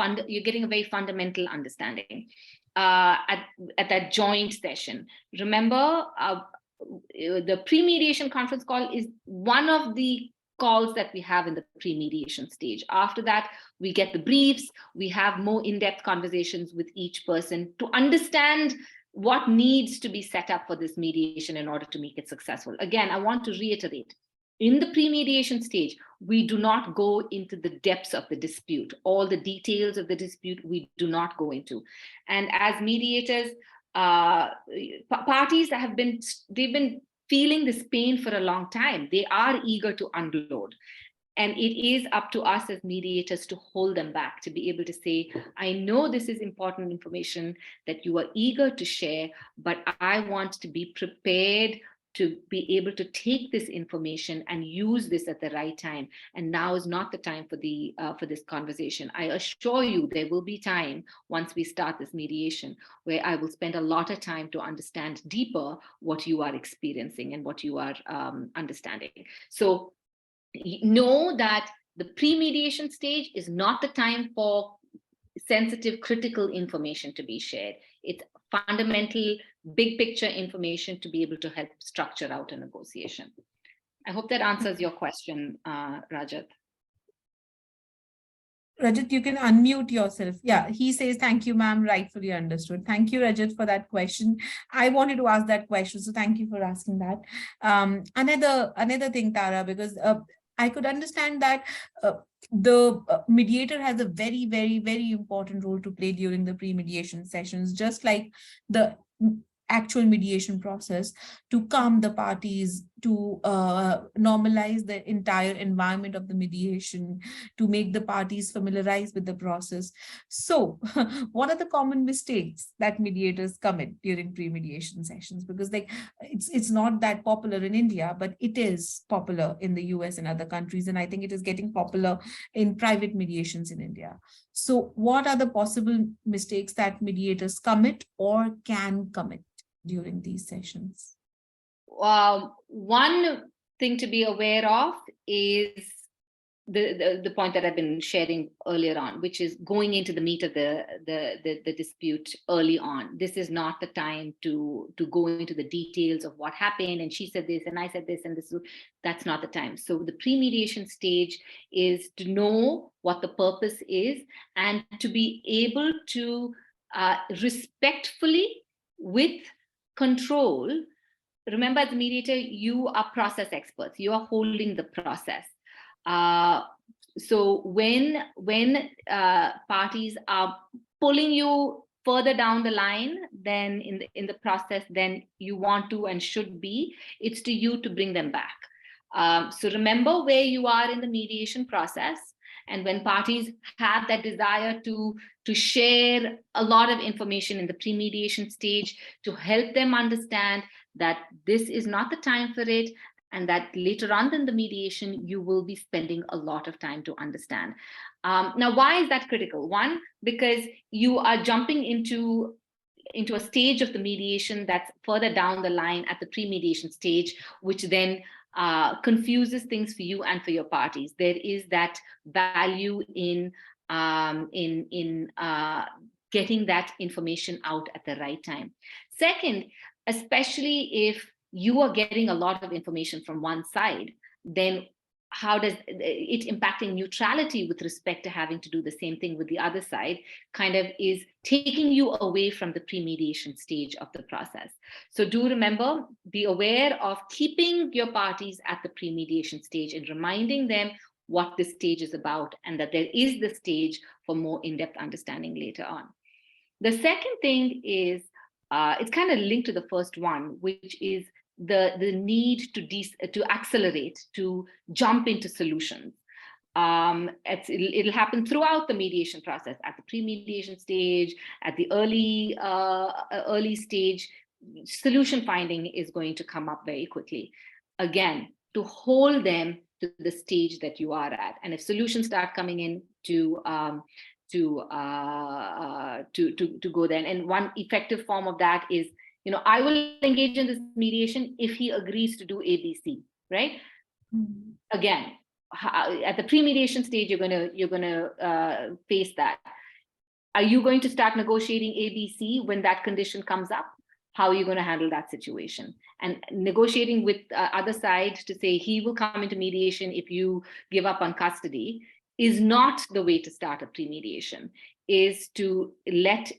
Speaker 2: fundamental understanding at that joint session. Remember, the pre-mediation conference call is one of the calls that we have in the pre-mediation stage. After that, we get the briefs, we have more in-depth conversations with each person to understand what needs to be set up for this mediation in order to make it successful. Again, I want to reiterate, in the pre-mediation stage, we do not go into the depths of the dispute. All the details of the dispute, we do not go into. And as mediators, parties that they've been feeling this pain for a long time. They are eager to unload. And it is up to us as mediators to hold them back, to be able to say, I know this is important information that you are eager to share, but I want to be prepared to be able to take this information and use this at the right time. And now is not the time for this conversation. I assure you there will be time once we start this mediation where I will spend a lot of time to understand deeper what you are experiencing and what you are understanding. So know that the pre-mediation stage is not the time for sensitive, critical information to be shared. It's fundamental, big picture information to be able to help structure out a negotiation. I hope that answers your question, Rajat.
Speaker 1: Rajat, you can unmute yourself. Yeah, he says, thank you, ma'am, rightfully understood. Thank you, Rajat, for that question. I wanted to ask that question, so thank you for asking that. Another thing, Tara, because I could understand that the mediator has a very, very, very important role to play during the pre-mediation sessions, just like the actual mediation process, to calm the parties, to normalize the entire environment of the mediation, to make the parties familiarize with the process. So what are the common mistakes that mediators commit during pre-mediation sessions? Because like it's not that popular in India, but it is popular in the US and other countries. And I think it is getting popular in private mediations in India. So what are the possible mistakes that mediators commit or can commit during these sessions?
Speaker 2: One thing to be aware of is the point that I've been sharing earlier on, which is going into the meat of the dispute early on. This is not the time to go into the details of what happened and she said this and I said this and this. That's not the time. So the pre-mediation stage is to know what the purpose is and to be able to respectfully, with control. Remember, as a mediator, you are process experts. You are holding the process. So when parties are pulling you further down the line than in the process, then you want to and should be, it's to you to bring them back. So remember where you are in the mediation process. And when parties have that desire to share a lot of information in the pre-mediation stage, to help them understand that this is not the time for it, and that later on in the mediation, you will be spending a lot of time to understand. Now, why is that critical? One, because you are jumping into a stage of the mediation that's further down the line at the pre-mediation stage, which then confuses things for you and for your parties. There is that value in getting that information out at the right time. Second, especially if you are getting a lot of information from one side, then how does it impacting neutrality with respect to having to do the same thing with the other side kind of is taking you away from the pre-mediation stage of the process. So do remember, be aware of keeping your parties at the pre-mediation stage and reminding them what this stage is about and that there is the stage for more in-depth understanding later on. The second thing is, it's kind of linked to the first one, which is the need to accelerate, to jump into solutions. It'll happen throughout the mediation process, at the pre-mediation stage, at the early stage. Solution finding is going to come up very quickly. Again, to hold them to the stage that you are at, and if solutions start coming in to go then, and one effective form of that is, I will engage in this mediation if he agrees to do ABC, right? Mm-hmm. Again, at the pre-mediation stage, you're gonna face that. Are you going to start negotiating ABC when that condition comes up? how are you going to handle that situation? And negotiating with other side to say he will come into mediation if you give up on custody is not the way to start a pre-mediation. Is to let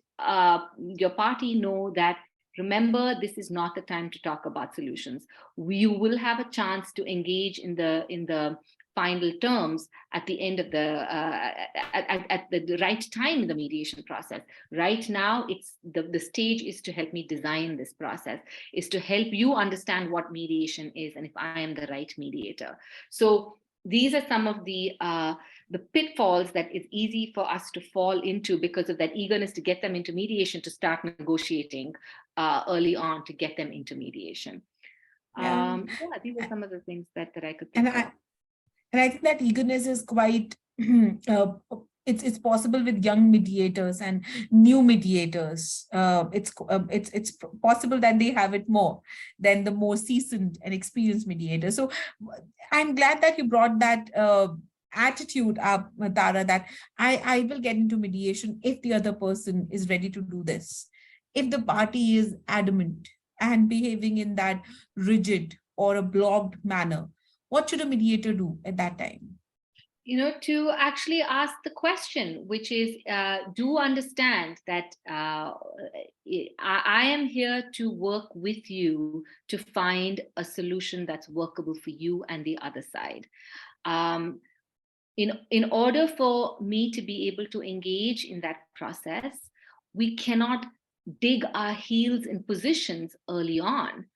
Speaker 2: your party know that, remember, this is not the time to talk about solutions. You will have a chance to engage in the final terms at the end of at the right time in the mediation process. Right now, it's the stage is to help me design this process, is to help you understand what mediation is and if I am the right mediator. So these are some of the pitfalls that it's easy for us to fall into because of that eagerness to get them into mediation, to start negotiating early on to get them into mediation.
Speaker 1: Yeah.
Speaker 2: Yeah, these are some of the things that I could
Speaker 1: And
Speaker 2: think of.
Speaker 1: I think that eagerness is quite, it's possible with young mediators and new mediators. It's possible that they have it more than the more seasoned and experienced mediators. So I'm glad that you brought that attitude up, Tara, that I will get into mediation if the other person is ready to do this. If the party is adamant and behaving in that rigid or a blocked manner, what should a mediator do at that time?
Speaker 2: To actually ask the question, which is, do understand that I am here to work with you to find a solution that's workable for you and the other side. In order for me to be able to engage in that process, we cannot dig our heels in positions early on.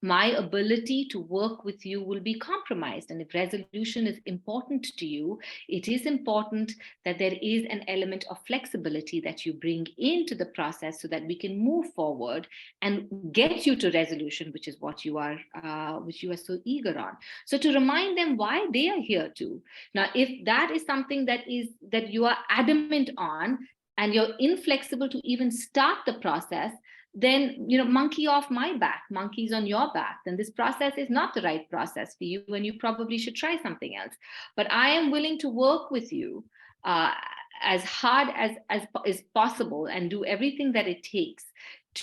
Speaker 2: My ability to work with you will be compromised. And if resolution is important to you, it is important that there is an element of flexibility that you bring into the process so that we can move forward and get you to resolution, which is what you are so eager on. So to remind them why they are here too. Now, if that is something that you are adamant on, and you're inflexible to even start the process, then monkey off my back, monkeys on your back, then this process is not the right process for you and you probably should try something else. But I am willing to work with you as hard as is possible and do everything that it takes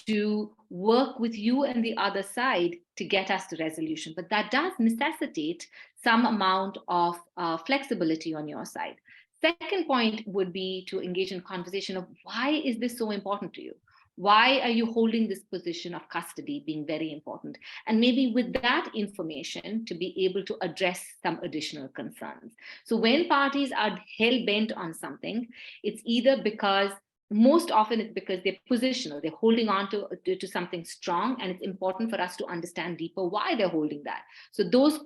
Speaker 2: to work with you and the other side to get us to resolution. But that does necessitate some amount of flexibility on your side. Second point would be to engage in conversation of why is this so important to you? Why are you holding this position of custody being very important? And maybe with that information to be able to address some additional concerns. So when parties are hell-bent on something, it's either because most often it's because they're positional, they're holding on to something strong, and it's important for us to understand deeper why they're holding that. So those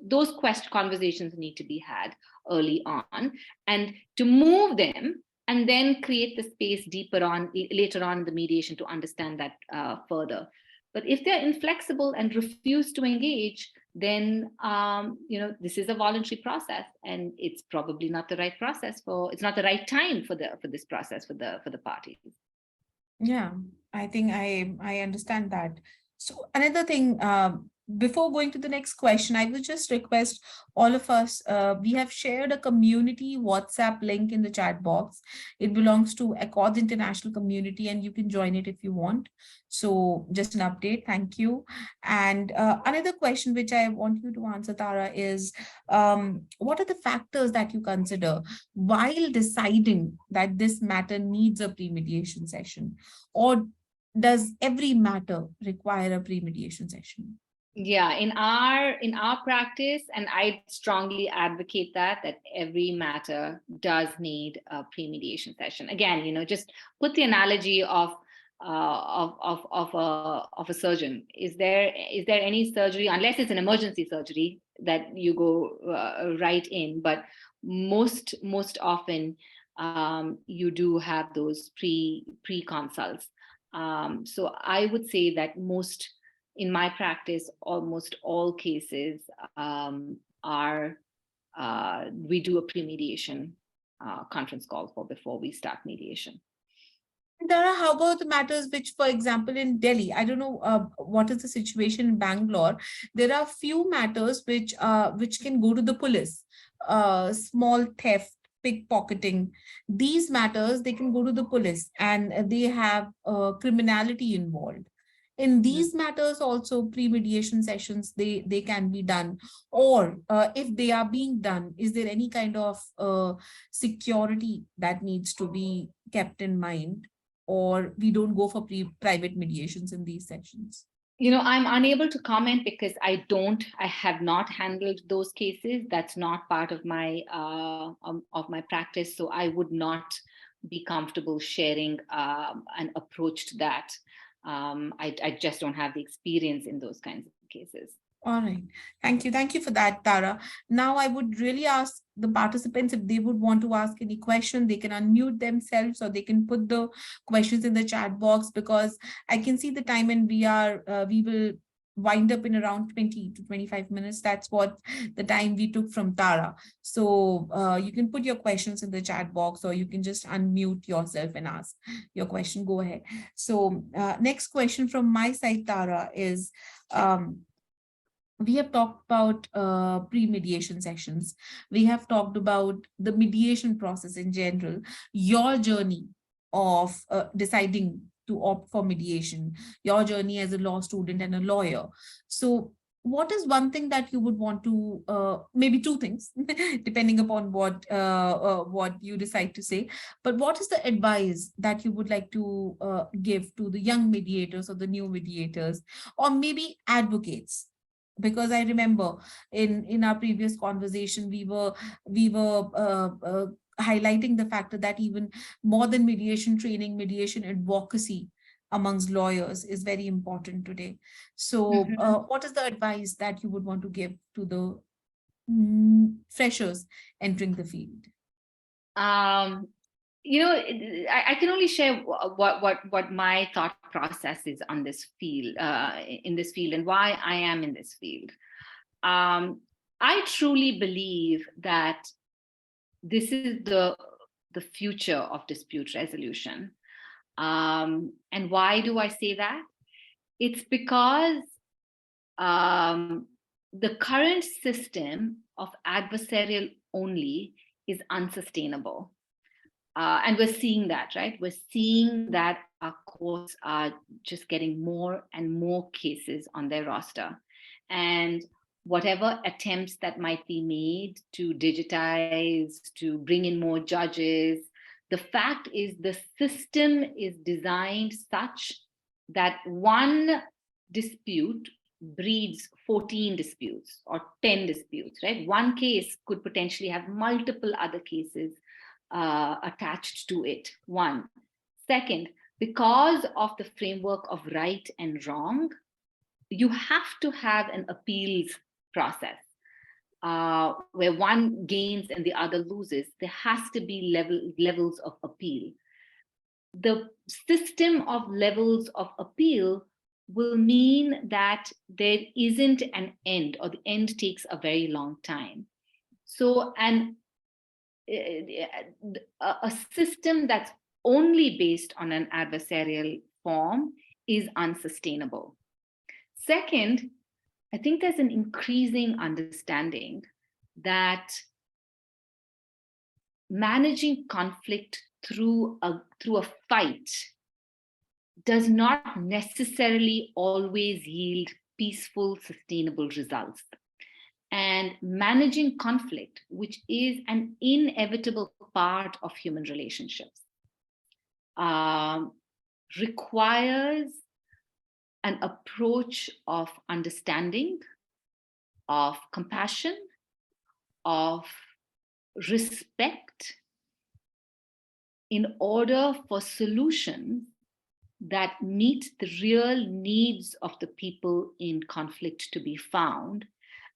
Speaker 2: conversations need to be had early on, and to move them and then create the space later on in the mediation to understand that further. But if they're inflexible and refuse to engage, then this is a voluntary process, and it's probably not the right process it's not the right time for this process for the parties.
Speaker 1: Yeah, I think I understand that. So another thing, before going to the next question, I would just request all of us, we have shared a community WhatsApp link in the chat box. It belongs to AcIn's international community and you can join it if you want. So just an update, thank you. And another question which I want you to answer, Tara, is what are the factors that you consider while deciding that this matter needs a pre-mediation session? Or does every matter require a pre-mediation session?
Speaker 2: Yeah, in our practice, and I strongly advocate that every matter does need a pre-mediation session. Again, just put the analogy of a surgeon. Is there any surgery, unless it's an emergency surgery, that you go right in? But most often you do have those pre-consults. So I would say that in my practice, almost all cases we do a pre-mediation conference call before we start mediation.
Speaker 1: Tara, how about the matters which, for example, in Delhi, I don't know what is the situation in Bangalore. There are few matters which can go to the police, small theft, pickpocketing. These matters, they can go to the police and they have criminality involved. In these matters also, pre-mediation sessions, they can be done. Or if they are being done, is there any kind of security that needs to be kept in mind, or we don't go for private mediations in these sessions?
Speaker 2: I'm unable to comment because I have not handled those cases. That's not part of my practice. So I would not be comfortable sharing an approach to that. I just don't have the experience in those kinds of cases.
Speaker 1: All right. Thank you. Thank you for that, Tara. Now, I would really ask the participants if they would want to ask any question, they can unmute themselves or they can put the questions in the chat box, because I can see the time and we will wind up in around 20 to 25 minutes. That's what the time we took from Tara. So you can put your questions in the chat box, or you can just unmute yourself and ask your question. Go ahead. So next question from my side, Tara, is we have talked about pre-mediation sessions. We have talked about the mediation process in general, your journey of deciding to opt for mediation, your journey as a law student and a lawyer. So what is one thing that you would want to, maybe two things, depending upon what you decide to say, but what is the advice that you would like to give to the young mediators or the new mediators, or maybe advocates? Because I remember in our previous conversation, we were highlighting the fact that even more than mediation training, mediation advocacy amongst lawyers is very important today. So what is the advice that you would want to give to the freshers entering the field?
Speaker 2: I can only share what my thought process is on this field, in this field, and why I am in this field. I truly believe that this is the future of dispute resolution. And why do I say that? It's because the current system of adversarial only is unsustainable. And we're seeing that, right? We're seeing that our courts are just getting more and more cases on their roster. And whatever attempts that might be made to digitize, to bring in more judges, the fact is the system is designed such that one dispute breeds 14 disputes or 10 disputes, right? One case could potentially have multiple other cases attached to it. One. Second, because of the framework of right and wrong, you have to have an appeals process where one gains and the other loses. There has to be levels of appeal. The system of levels of appeal will mean that there isn't an end, or the end takes a very long time. So, a system that's only based on an adversarial form is unsustainable. Second, I think there's an increasing understanding that managing conflict through a fight does not necessarily always yield peaceful, sustainable results. And managing conflict, which is an inevitable part of human relationships, requires an approach of understanding, of compassion, of respect, in order for solutions that meet the real needs of the people in conflict to be found.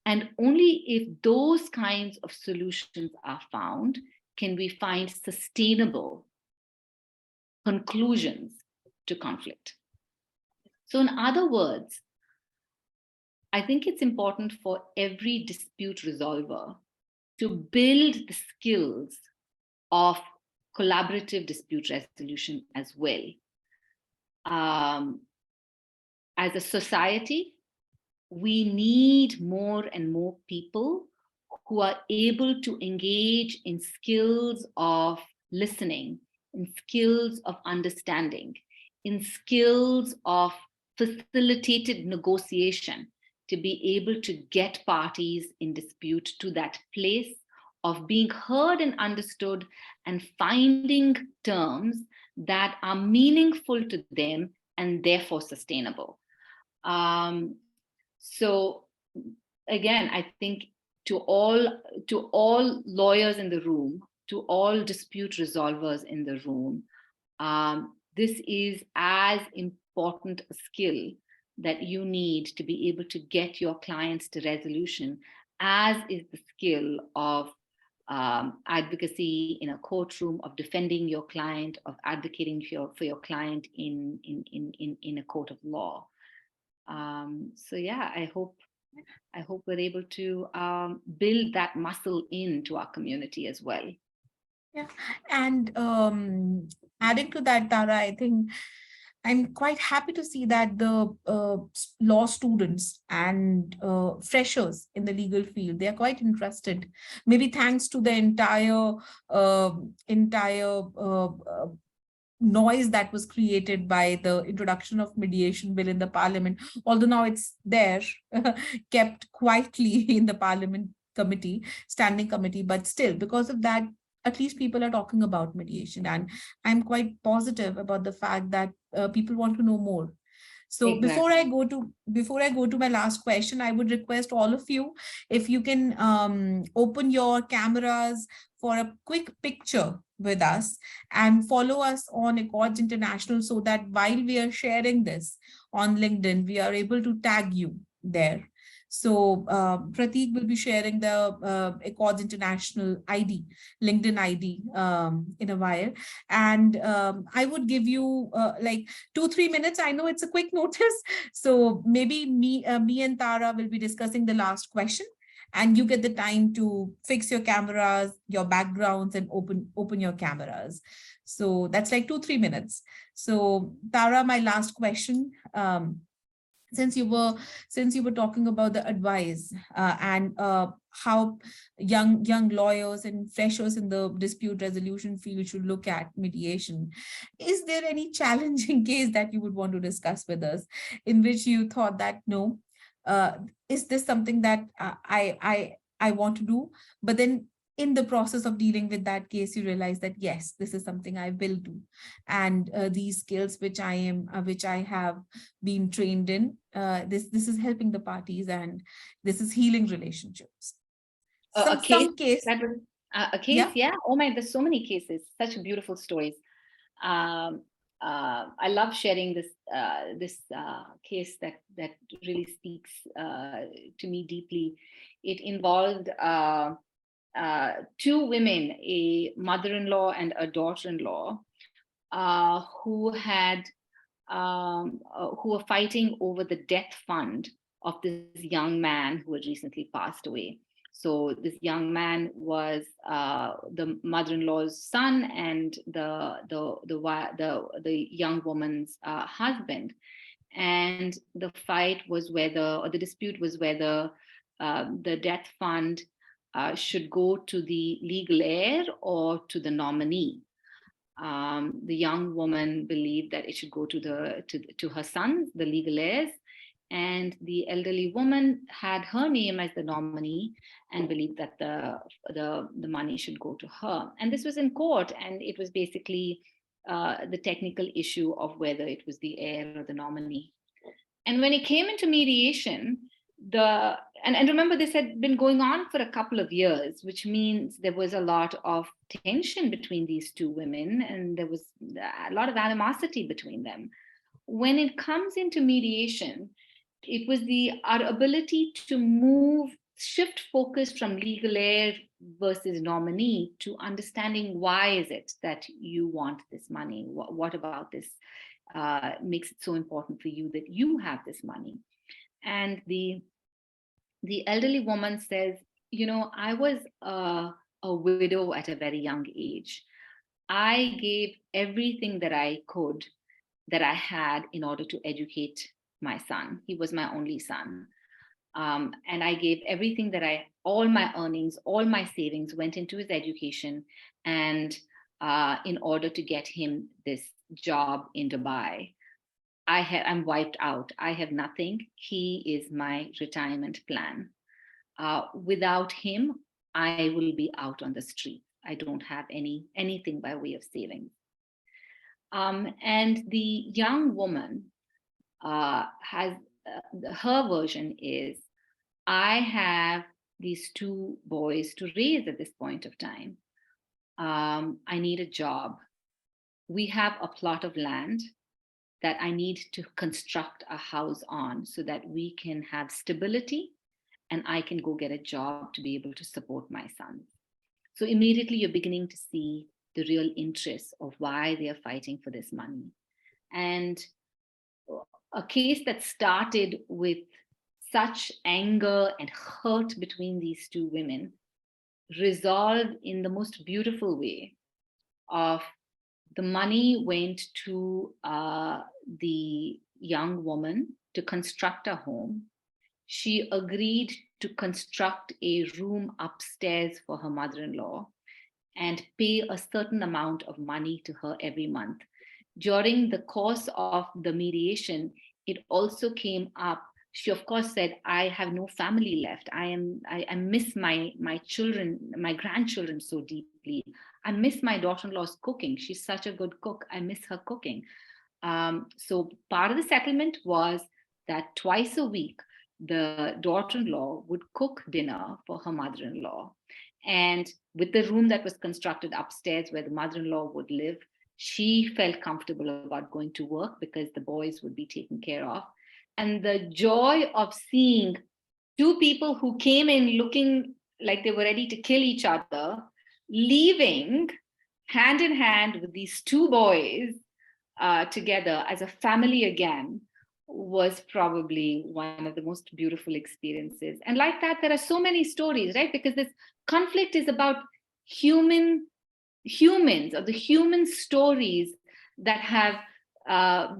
Speaker 2: And only if those kinds of solutions are found can we find sustainable conclusions to conflict. So in other words, I think it's important for every dispute resolver to build the skills of collaborative dispute resolution as well. As a society, we need more and more people who are able to engage in skills of listening, in skills of understanding, in skills of facilitated negotiation to be able to get parties in dispute to that place of being heard and understood and finding terms that are meaningful to them and therefore sustainable. So again, I think to all lawyers in the room, to all dispute resolvers in the room, this is as important a skill that you need to be able to get your clients to resolution as is the skill of advocacy in a courtroom, of defending your client, of advocating for your client in a court of law. So yeah, I hope we're able to build that muscle into our community as well.
Speaker 1: Yeah, and adding to that, Tara, I think I'm quite happy to see that the law students and freshers in the legal field, they are quite interested, maybe thanks to the entire noise that was created by the introduction of mediation bill in the parliament, although now it's there, kept quietly in the parliament committee, standing committee, but still, because of that, at least people are talking about mediation, and I'm quite positive about the fact that people want to know more. So
Speaker 2: Exactly.
Speaker 1: before I go to my last question, I would request all of you, if you can open your cameras for a quick picture with us and follow us on AcIn's International, so that while we are sharing this on LinkedIn, we are able to tag you there. So Prateek will be sharing the AcIn's International ID, LinkedIn ID in a while. And I would give you like 2-3 minutes. I know it's a quick notice. So maybe me and Tara will be discussing the last question, and you get the time to fix your cameras, your backgrounds, and open your cameras. So that's like 2-3 minutes. So Tara, my last question. Since you were talking about the advice and how young lawyers and freshers in the dispute resolution field should look at mediation, is there any challenging case that you would want to discuss with us, in which you thought that, no, is this something that I want to do, but then in the process of dealing with that case, you realize that, yes, this is something I will do. And these skills which I have been trained in, this is helping the parties, and this is healing relationships.
Speaker 2: A case.
Speaker 1: Yeah.
Speaker 2: Yeah. Oh my, there's so many cases, such beautiful stories. I love sharing this case that really speaks to me deeply. It involved two women, a mother-in-law and a daughter-in-law, who were fighting over the death fund of this young man who had recently passed away. So this young man was the mother-in-law's son and the young woman's husband, and the fight was the dispute was whether the death fund should go to the legal heir or to the nominee. The young woman believed that it should go to her sons, the legal heirs, and the elderly woman had her name as the nominee and believed that the money should go to her. And this was in court, and it was basically the technical issue of whether it was the heir or the nominee. And when it came into mediation, and remember, this had been going on for a couple of years, which means there was a lot of tension between these two women, and there was a lot of animosity between them. When it comes into mediation, it was our ability to shift focus from legal heir versus nominee to understanding why is it that you want this money? What about this makes it so important for you that you have this money? And the elderly woman says, I was a widow at a very young age. I gave everything that I could, that I had, in order to educate my son. He was my only son. And I gave everything all my earnings, all my savings went into his education, and in order to get him this job in Dubai. I'm wiped out. I have nothing. He is my retirement plan. Without him, I will be out on the street. I don't have anything by way of savings. And the young woman has her version is, I have these two boys to raise at this point of time. I need a job. We have a plot of land that I need to construct a house on so that we can have stability and I can go get a job to be able to support my son. So immediately you're beginning to see the real interest of why they are fighting for this money. And a case that started with such anger and hurt between these two women resolved in the most beautiful way of the money went to the young woman to construct a home. She agreed to construct a room upstairs for her mother-in-law and pay a certain amount of money to her every month. During the course of the mediation, it also came up. She, of course, said, I have no family left. I miss my children, my grandchildren so deeply. I miss my daughter-in-law's cooking. She's such a good cook. I miss her cooking. So part of the settlement was that twice a week, the daughter-in-law would cook dinner for her mother-in-law. And with the room that was constructed upstairs where the mother-in-law would live, she felt comfortable about going to work because the boys would be taken care of. And the joy of seeing two people who came in looking like they were ready to kill each other, leaving hand in hand with these two boys together as a family again, was probably one of the most beautiful experiences. And like that, there are so many stories, right? Because this conflict is about humans or the human stories that have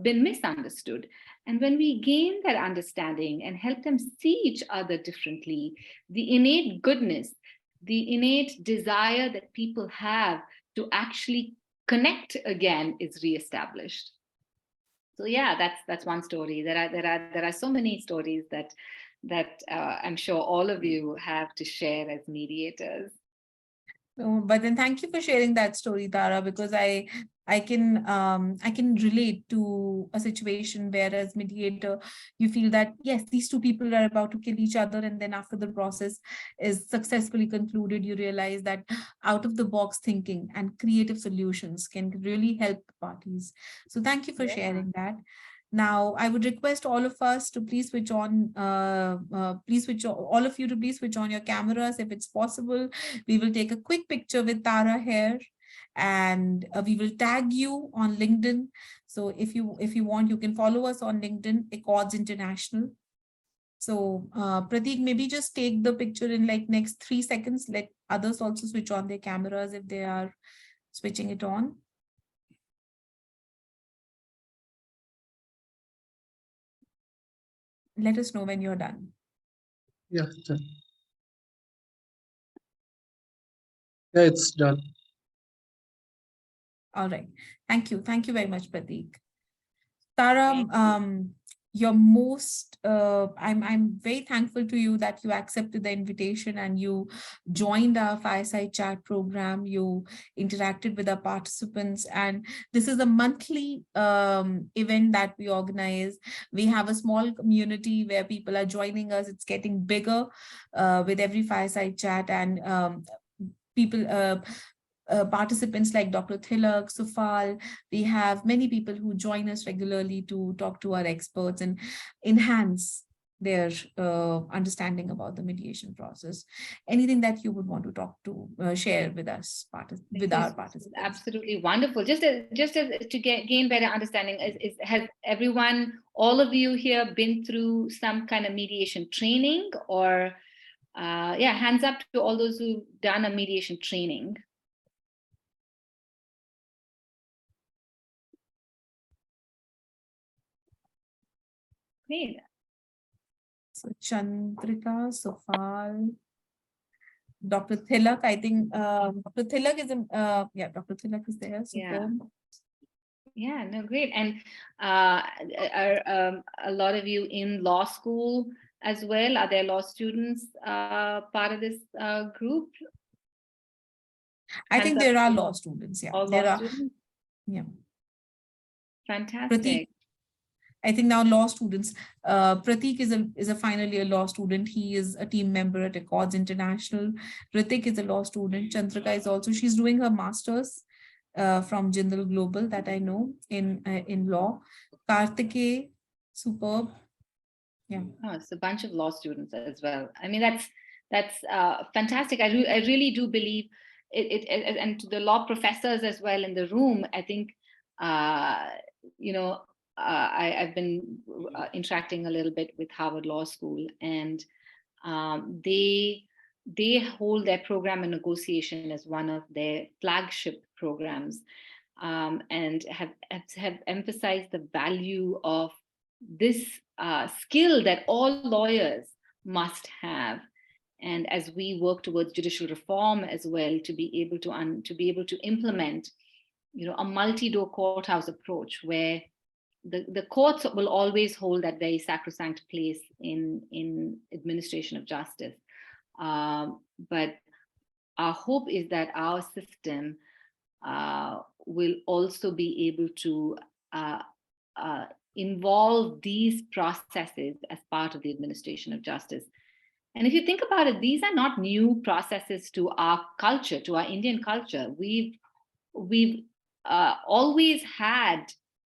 Speaker 2: been misunderstood. And when we gain that understanding and help them see each other differently, the innate goodness, the innate desire that people have to actually connect again is reestablished. So yeah, that's one story. There are so many stories that I'm sure all of you have to share as mediators.
Speaker 1: But then thank you for sharing that story, Tara, because I can relate to a situation where as mediator, you feel that, yes, these two people are about to kill each other. And then after the process is successfully concluded, you realize that out of the box thinking and creative solutions can really help the parties. So thank you for sharing that. Now, I would request all of us to please switch on, all of you to please switch on your cameras if it's possible. We will take a quick picture with Tara here, and we will tag you on LinkedIn. So if you want, you can follow us on LinkedIn, AcIn's International. So Prateek, maybe just take the picture in like next 3 seconds. Let others also switch on their cameras if they are switching it on. Let us know when you're done.
Speaker 3: Yeah, done. Yeah, it's done.
Speaker 1: All right. Thank you. Thank you very much, Prateek. Tara, you're most, I'm very thankful to you that you accepted the invitation and you joined our Fireside Chat program. You interacted with our participants, and this is a monthly event that we organize. We have a small community where people are joining us. It's getting bigger with every Fireside Chat, and people, participants like Dr. Thilak, Sufal, we have many people who join us regularly to talk to our experts and enhance their understanding about the mediation process. Anything that you would want to talk to, share with us, with our participants?
Speaker 2: Absolutely wonderful. Just to gain better understanding, has everyone, all of you here, been through some kind of mediation training? Or yeah, hands up to all those who've done a mediation training. Great.
Speaker 1: So Chandrika, Sofal, Dr. Thilak, I think Dr. Thilak is Dr. Thilak is there. So
Speaker 2: Yeah. Yeah, no, great. And are a lot of you in law school as well? Are there law students part of this group?
Speaker 1: I think
Speaker 2: Hands up,
Speaker 1: there are
Speaker 2: please.
Speaker 1: law students. Yeah,
Speaker 2: All
Speaker 1: there
Speaker 2: law
Speaker 1: are.
Speaker 2: students?
Speaker 1: Yeah. Prateek,
Speaker 2: Fantastic.
Speaker 1: I think now law students. Prateek is a final year law student. He is a team member at AcIn's International. Ritik is a law student. Chandrika is also. She's doing her masters from Jindal Global that I know in law. Kartike, superb. Yeah.
Speaker 2: Oh, it's a bunch of law students as well. I mean, that's fantastic. I really do believe and to the law professors as well in the room. I think you know I've been interacting a little bit with Harvard Law School, and they hold their program in negotiation as one of their flagship programs, and have emphasized the value of this skill that all lawyers must have. And as we work towards judicial reform as well, to be able to implement, a multi-door courthouse approach where the courts will always hold that very sacrosanct place in administration of justice. But our hope is that our system will also be able to involve these processes as part of the administration of justice. And if you think about it, these are not new processes to our culture, to our Indian culture. We've always had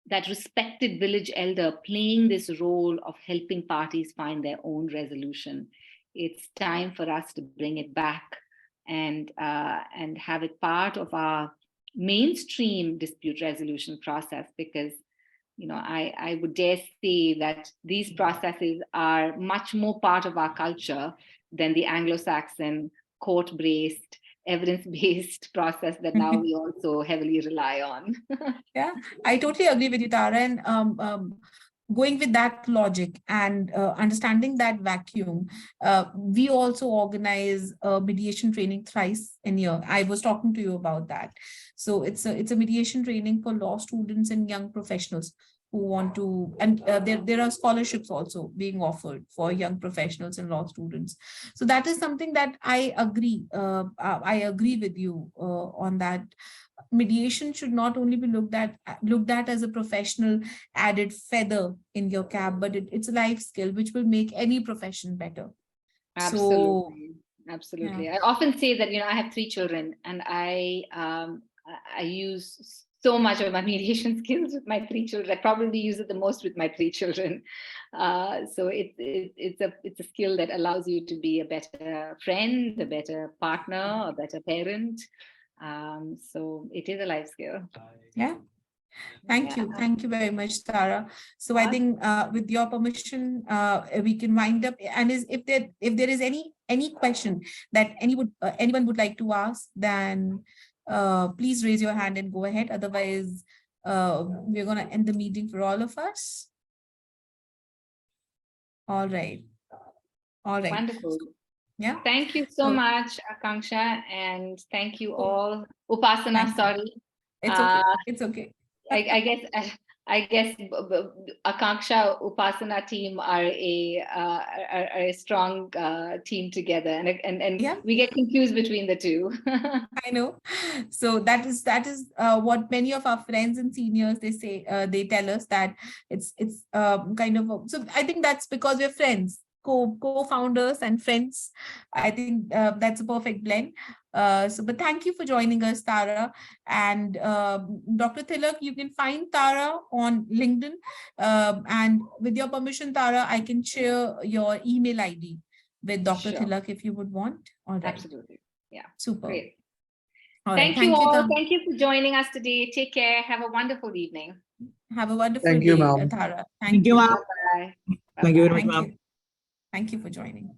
Speaker 2: that respected village elder playing this role of helping parties find their own resolution. It's time for us to bring it back and have it part of our mainstream dispute resolution process, because I would dare say that these processes are much more part of our culture than the Anglo-Saxon court-based, evidence-based process that now we also heavily rely on.
Speaker 1: Yeah, I totally agree with you, Tara. And going with that logic and understanding that vacuum, we also organize mediation training thrice in a year. I was talking to you about that. So it's a mediation training for law students and young professionals who want to, and there are scholarships also being offered for young professionals and law students. So that is something that I agree. I agree with you on that. Mediation should not only be looked at as a professional added feather in your cap, but it's a life skill which will make any profession better.
Speaker 2: Absolutely.
Speaker 1: So,
Speaker 2: Absolutely.
Speaker 1: yeah.
Speaker 2: I often say that, I have 3 children, and I use so much of my mediation skills with my 3 children. I probably use it the most with my 3 children. So it's a skill that allows you to be a better friend, a better partner, a better parent. So it is a life skill.
Speaker 1: Yeah. Thank you. Thank you very much, Tara. So I think with your permission, we can wind up. And if there is any question that anyone would like to ask, then please raise your hand and go ahead. Otherwise, we're going to end the meeting for all of us. All right. All right.
Speaker 2: Wonderful.
Speaker 1: Yeah.
Speaker 2: Thank you so much, Akanksha, and thank you all. Upasana, sorry.
Speaker 1: It's okay. It's okay.
Speaker 2: I guess Akanksha, Upasana team are a strong team together, and
Speaker 1: yeah,
Speaker 2: we get confused between the two.
Speaker 1: I know. So that is what many of our friends and seniors, they say, they tell us that it's kind of so I think that's because we're friends, co-founders and friends. I think that's a perfect blend. But thank you for joining us, Tara. And Dr. Tilak, you can find Tara on LinkedIn. And with your permission, Tara, I can share your email ID with Dr.
Speaker 2: Sure.
Speaker 1: Tilak if you would want. All right.
Speaker 2: Absolutely. Yeah.
Speaker 1: Super.
Speaker 2: Great.
Speaker 1: All
Speaker 2: Thank
Speaker 1: right.
Speaker 2: you all. Thank you for joining us today. Take care. Have a wonderful evening.
Speaker 1: Have a wonderful
Speaker 3: Thank you,
Speaker 1: day,
Speaker 3: ma'am.
Speaker 1: Tara.
Speaker 4: Thank you, ma'am.
Speaker 2: Bye.
Speaker 4: Thank you very much, ma'am.
Speaker 1: Thank you for joining.